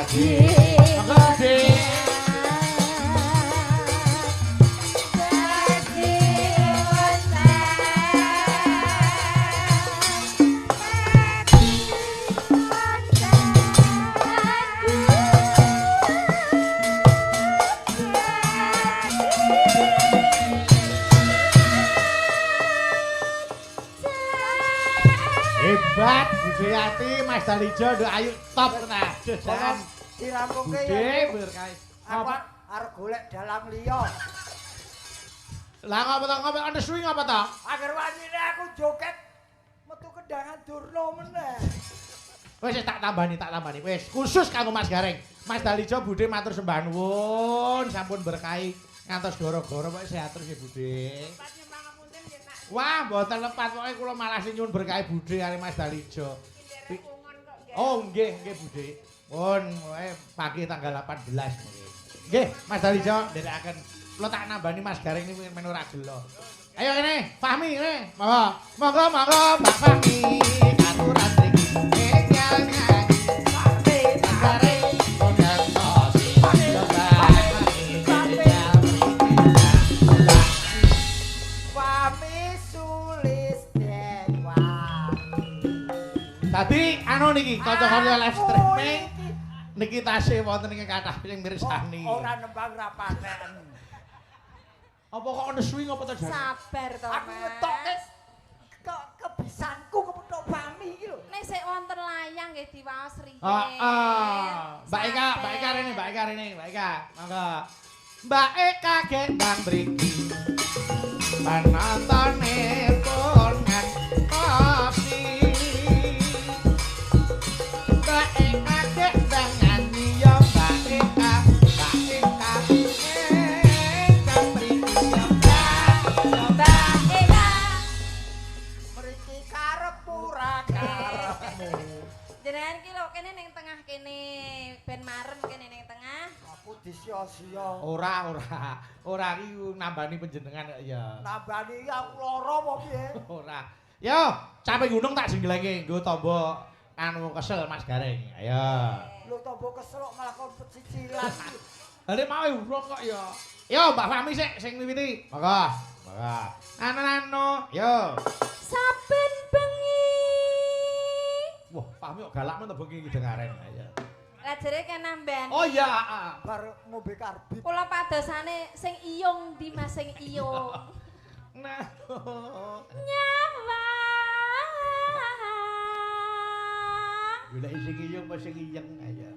Hebat Budayati Mas Dalijo nduk ayu top tenan. Jajan
dirampungke
Budhe
ya.
berkah.
Aku arep golek dalang liya.
Lah ngapa ana swing apa to?
Agar wanine aku joget metu kendangan durna meneh.
Wis tak tambani. Wis khusus kanggo Mas Gareng. Mas Dalijo Budhe matur sembah nuwun sampun berkahi ngantos goro-goro pokoke sehat terus ya Budhe. Wah, mboten lepat pokoke kula malah sing nyuwun berkahi Budhe kali Mas Dalijo. Oh, nggih Budhe. Pun pagi tanggal 18 nggih. Nggih, Mas Dalijo nderekaken. Kula tak nambani Mas Gareng niku men ora gelo. Ayo kene, Fahmi kene. Monggo Mbak Fahmi aturan mriki. Tadi anu niki kanca-kanca live streaming niki tasih wonten ing kathah sing mirsani.
Ora nembang ra paten.
Apa kok ana swing apa to Jan?
Sabar to,
Aku
Mas.
ngetokke kok kebisanku kepethuk pami iki lho.
Nek sik wonten layang nggih diwaos riyen.
Mbak Eka rene. Monggo. Mbak Eka gendang mriki. Panontone pun ngopi. Mbak Eka gendang nyanyi yo Mbak Eka. Gendang mriki yo
Mbak Eka.
Mriki karep ora karepmu.
Jenengan ki lho kene ning tengah kene. Ben marem kene ning tengah.
Aku disia-sia.
Ora iki nambani panjenengan kok ya.
Nambani aku lara apa piye?
Ora. Yo, capek gunung tak jenggelenge nggo tombo anu kesel Mas Gareng. Ayo.
Lho tombo kesel kok malah kon pecicilan.
Lah mau urung kok ya. Yo, Mbak Fahmi sing miwiti. Monggo. Anu. Yo.
Saben bengi.
Wah, Fahmi kok galak men to bengi iki dengaren. Ayo.
Lah jere kenamban.
Oh iya,
Bar ngombe karbit.
Kula padosane sing iyung di Mas sing iyung.
Nah.
Nyawa.
Golek sing iyung apa sing iyeng ayo.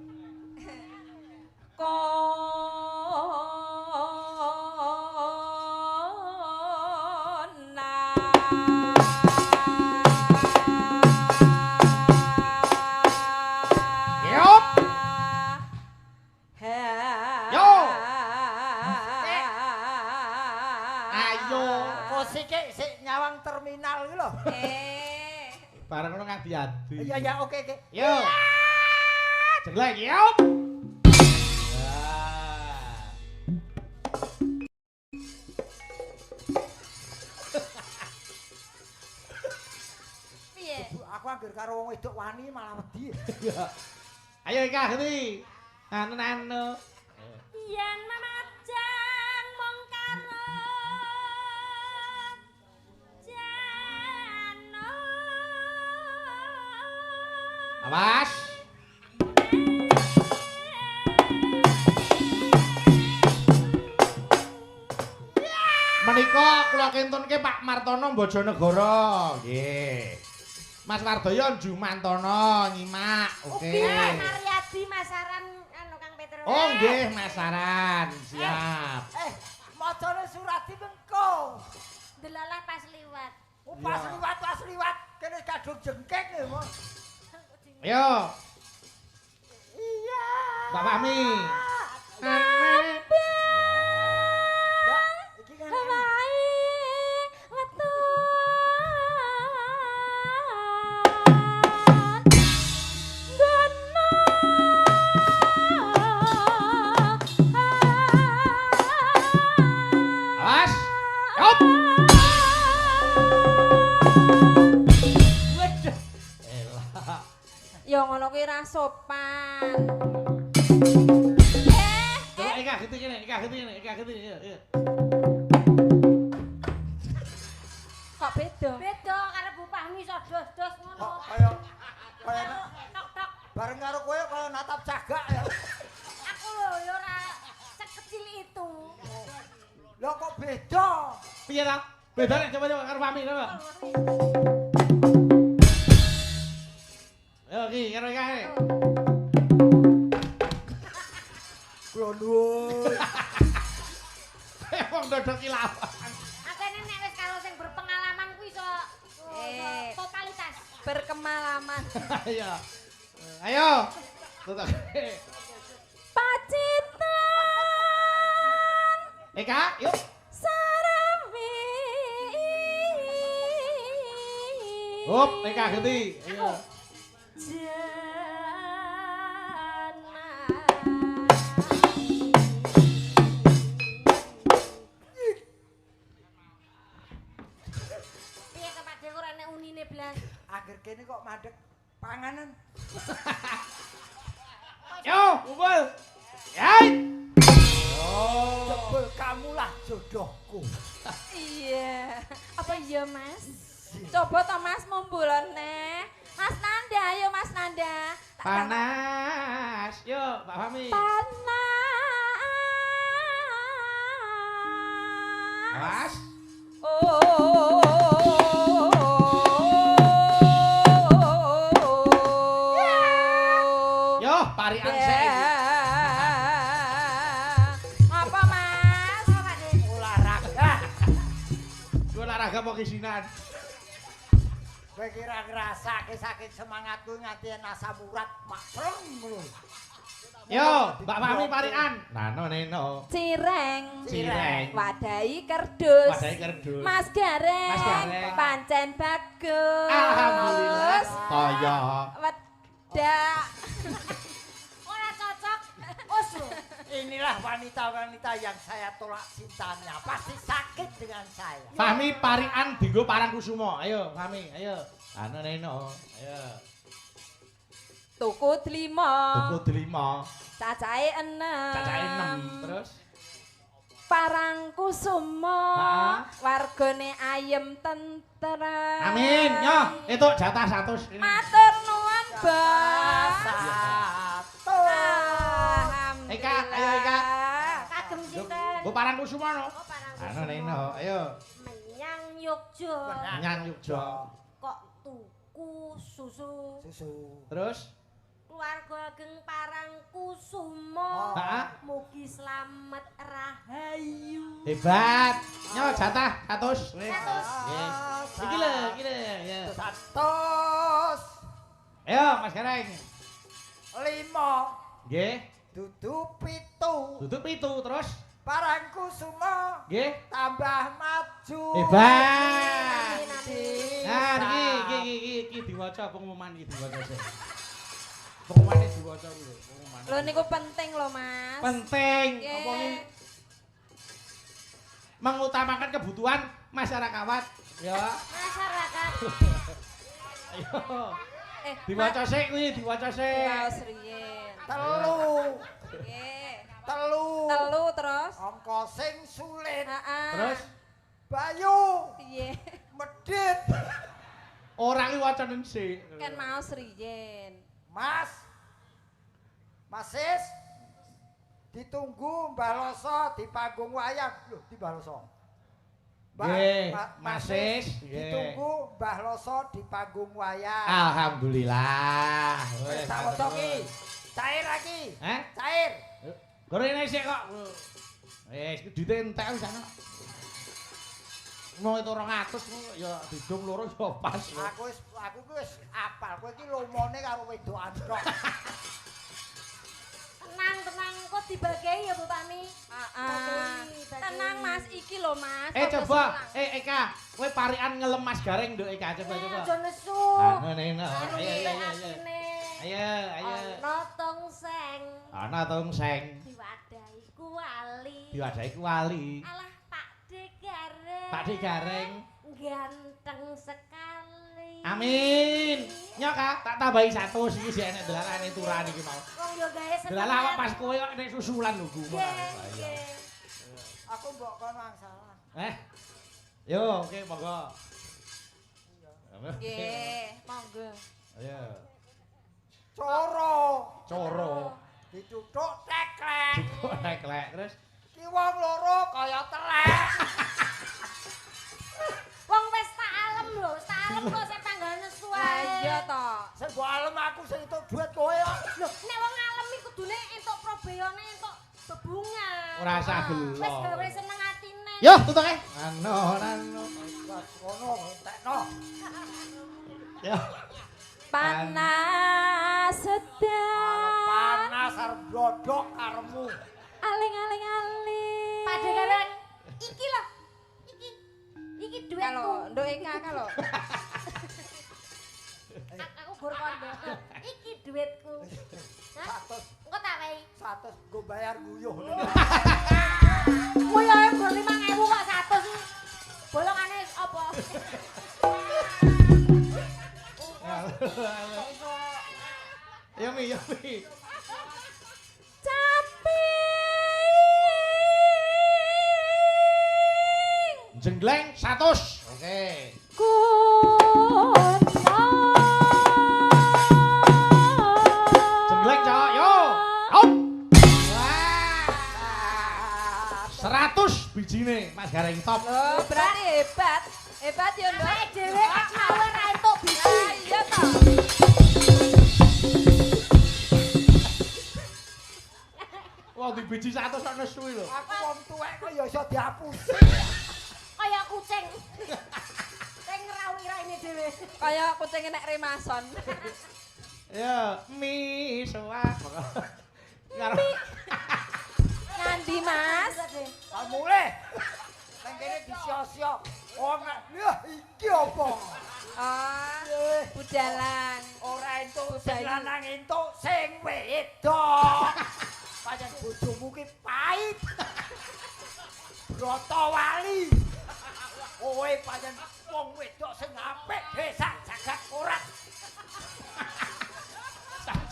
Sik nyawang terminal iki lho.
Bareng ngono ngadi-adi.
Iya oke.
Yo. Jeglek yo.
Piye?
Aku anggere karo wong wedok wani malah wedi.
Ayo Ika ngendi? Anu.
Yen mamajang mung karo jano.
Awas. Menika kula kentunke Pak Martono Bojonegoro. Nggih. Mas Wardoyo Jumantana nyimak. Oke.
Mariadi Masaran anu Kang Petrus.
Oh nggih, Masaran. Siap.
Macane surat iki mengko.
Delalah pas liwat.
Pas liwat. Kene kadung jengkek nih, Mas.
Ayo.
Iya.
Mbak Fahmi.
Ya, iki kan
Hawaii weton. Dono.
Awas. Yop. Waduh. Elah.
Ya ngono kuwi ra sopan.
gede kene, Eka gede. Iya.
Kok beda? Beda karo Bu Fahmi iso dos-dos ngono.
Kok kaya
tok-tok.
bareng karo kowe kaya natap cagak ya.
Aku lho ya ora sekecil itu.
Lah kok beda?
Piye ta? Bedane coba karo Fahmi coba. Yo iki karo Eka.
Kula nuwun.
Wong dodok lawan.
Akene nek wis karo sing berpengalaman kuwi iso totalitas berkemalaman.
Ayo. Ayo. Tutuk.
Pacitan
Eka, yuk.
sarami.
Hop, Eka gede. Ayo.
Piye kepadhe ora nek unine blas.
Akhir kene kok madhek panganan.
Yo, kumpul. Yai.
Jebul kamulah jodohku.
Iya. Apa iya, Mas? Coba to Mas mumbulane. Mas Nanda, ayo Mas Nanda.
Panas. Yuk, Pak Fahmi.
Panas.
Mas. Yo, parian sing.
Apa Mas?
Olahraga.
Gua olahraga mau kisinan.
Kowe kira ngrasake sakit semangatku nganti asam urat makreng ngono.
Yo, Mbak Fahmi parian. Nano neno.
Cireng.
Cireng.
Wadahi kerdus.
Wadahi kerdus.
Mas Gareng.
Mas Gareng.
Pancen bagus.
Alhamdulillah. Toyo.
Wedak. Ora cocok. Usul.
Inilah wanita-wanita yang saya tolak cintanya. Pasti sakit dengan saya.
Fahmi parian dinggo Parang Kusumo. Ayo, Fahmi, ayo. Nano neno. Ayo.
Tuku delima.
Tuku delima.
Cacahe 6.
Cacahe 6. Terus
Parang Kusumo.
Heeh.
Wargane ayem tentrem.
amin. Yo, itu jatah 100. Ini.
Matur nuwun, Mbak.
Satu.
Eka, ayo Eka.
Kagem sinten?
Go Parang Kusumo no.
Oh, Parang
Nano
Kusumo.
neno. Ayo.
Menyang Yogya.
Nyang Yogya.
Kok tuku susu.
Susu.
Terus
Keluarga geng Parang Kusumo.
Heeh.
Mugi slamet rahayu.
hebat. Yo jatah 100. Wis.
100.
Nggih. Iki lho, ya.
Satus.
Ayo Mas Gareng.
5.
Nggih.
Dudu 7.
Duduk pitu terus.
Parangku semua
Nggih.
tambah maju.
Hebat.
Nanti.
Nah, iki diwaca pengumuman iki diwaca sih. Pengumumannya diwaca dulu, pengumuman.
Lho niku penting lho, Mas.
Penting
Nggih.
apa ini? Mengutamakan kebutuhan masyarakat. Ya.
Masyarakat.
Ayo.
Diwaca
Diwaca sik kuwi, diwaca sik.
Waos riyen.
Telu.
Nggih.
Telu.
Terus.
Angka sing sulit.
Heeh.
Terus
Bayu.
Piye?
Medit.
orang iki wacane sik.
Kan maos riyen.
Mas. Masis. Ditunggu Mbah Loso di panggung wayang. Loh, di Mbah Loso.
Nggih, Masis.
Ditunggu Mbah Loso di panggung wayang.
Alhamdulillah.
Wis tak foto ki. Cair lagi.
Heh?
Cair.
Gorene sik kok. Wis duite entek wis ana. Mau itu 200 ya didum loro ya pas.
Aku ki wis apal. Kowe iki lomone karo wedokan tok.
Tenang kok dibagi ya Bu Tani. Tenang Mas, iki lho Mas.
Coba, Eka, kowe parian ngelem Mas Gareng nduk Eka coba.
Aja nesu.
Neno. Ayo.
Ana tongseng.
Ana tongseng.
Diwadahi kuali.
Diwadahi kuali.
Alah Pak De Gareng.
Pak De Gareng.
Ganteng sekali.
Amin. Nyok Kak, tak tambahi 100 iki sik enek delarane turan iki mau.
Wong yo gawe seneng.
Delalah kok pas kowe kok nek susulan lho gumun.
Nggih.
Aku mbok kono angsalan.
Yo, oke monggo.
Nggih, monggo.
Ayo.
Coro. Dituthuk teklek.
Teklek terus
Ki wong loro kaya telek.
Wong wis tak alem lho, wis tak alem kok sing tanggal nesu ae. Iya to.
Sing mbok alem aku sing entuk duit kowe kok.
Lho, nek wong alem iku kudune entuk probeyone entuk bebungan.
ora usah gelo.
Wis gawe seneng atine.
Yo, tutuke. Ano.
Wes ngono entekno.
Yo.
Panas sedang.
Panas arep blodok karemu.
Aling. Padhe karo iki lho. Iki duitku. Kalau nduk Eka kalau. Aku gur kondo. Iki duitku. Hah?
100
Engko tak wehi.
100 go bayar guyuh.
Kowe ae gur 5.000 kok 100. Bolongane apa?
Yo mi. Jenggleng 100. Oke. Jenggleng cok, yo. Hop. Wah. 100 bijine Mas Gareng top.
Oh, berarti hebat. Hebat yo, Nduk. Awake dhewe mawon ra entuk biji. Iya to.
Wah, di biji 100 kok nesu lho.
Aku wong tuwek kok ya iso diapusi.
Kaya kucing. Sing ngrawira-ini dhewe. Kaya kucing nek remason.
Ya, mi soak. Karo
Ngandi, Mas?
Ah mulih. Nang kene disio-sio. Oh, ya iki apa?
Oh, budalan.
Ora entuk sing lanang entuk sing wedok. Pancen bojomu ki pait. Broto wali. Kowe pancen wong wedok sing apik desa jagat korat.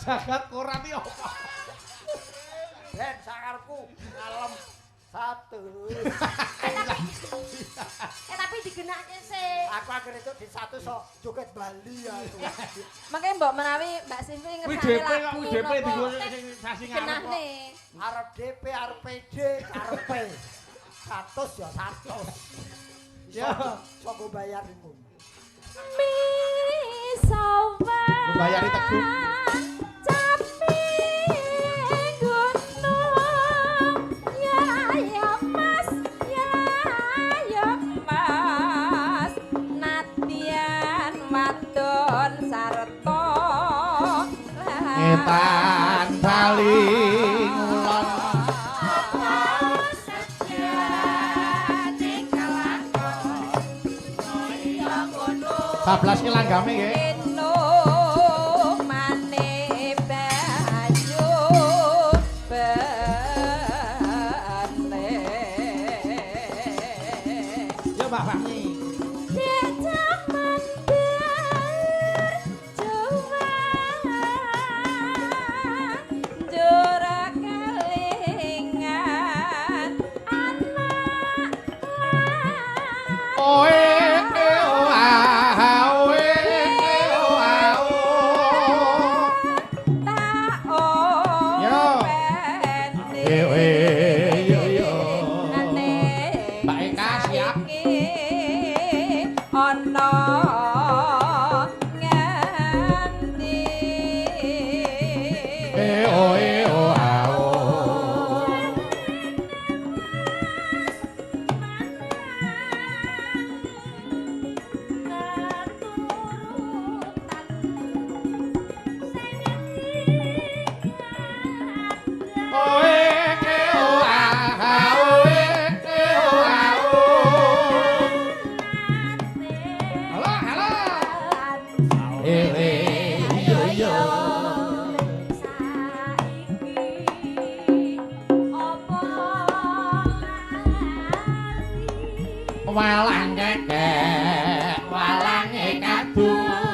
jagat koran iki apa?
Ben sakarepku ngalem 100.
Tapi digenake sik.
Aku akhir itu di 100 sok joget Bali ya.
Makanya mbok menawi Mbak Simpi
Kuwi
ngersane
DP kok
lagu
kuwi DP
napa?
digo sing sasi ngarep kok.
Genahne.
Arep DP, arep PD, karepe. 100 ya 100.
Ya.
Sok go bayar iku.
Misowa.
Membayari Teguh.
Capi gunung. Ya Mas, ya Mas. Natian wadon sarta.
Etan saling ulon. 14 ki langgame nggih. Yo Mbak Fahmi. Walang kekek, walang kadu.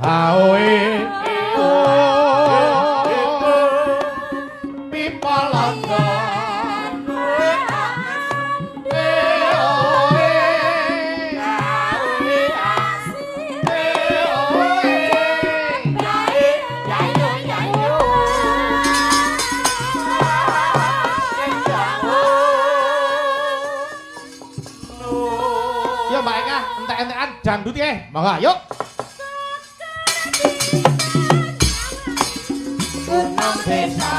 aoe pipalanda yo Mbak Eka entek-entekan dangdut ya monggo yuk Gunung Desa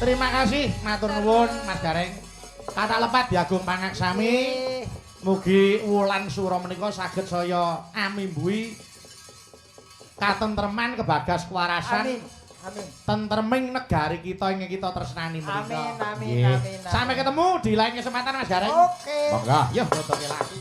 Terima kasih matur nuwun Mas Gareng. Kata lepat Diagung Pangaksami. Mugi wulan sura menika saged saya amimbui katentreman kebagas kewarasan.
Amin. Amin.
Tentreming negari kita ingin kita tresnani menika.
Amin, amin,
Nggih.
amin, amin.
Sampai ketemu di lain kesempatan Mas Gareng.
Oke.
Monggo, yuk tutupi lagi.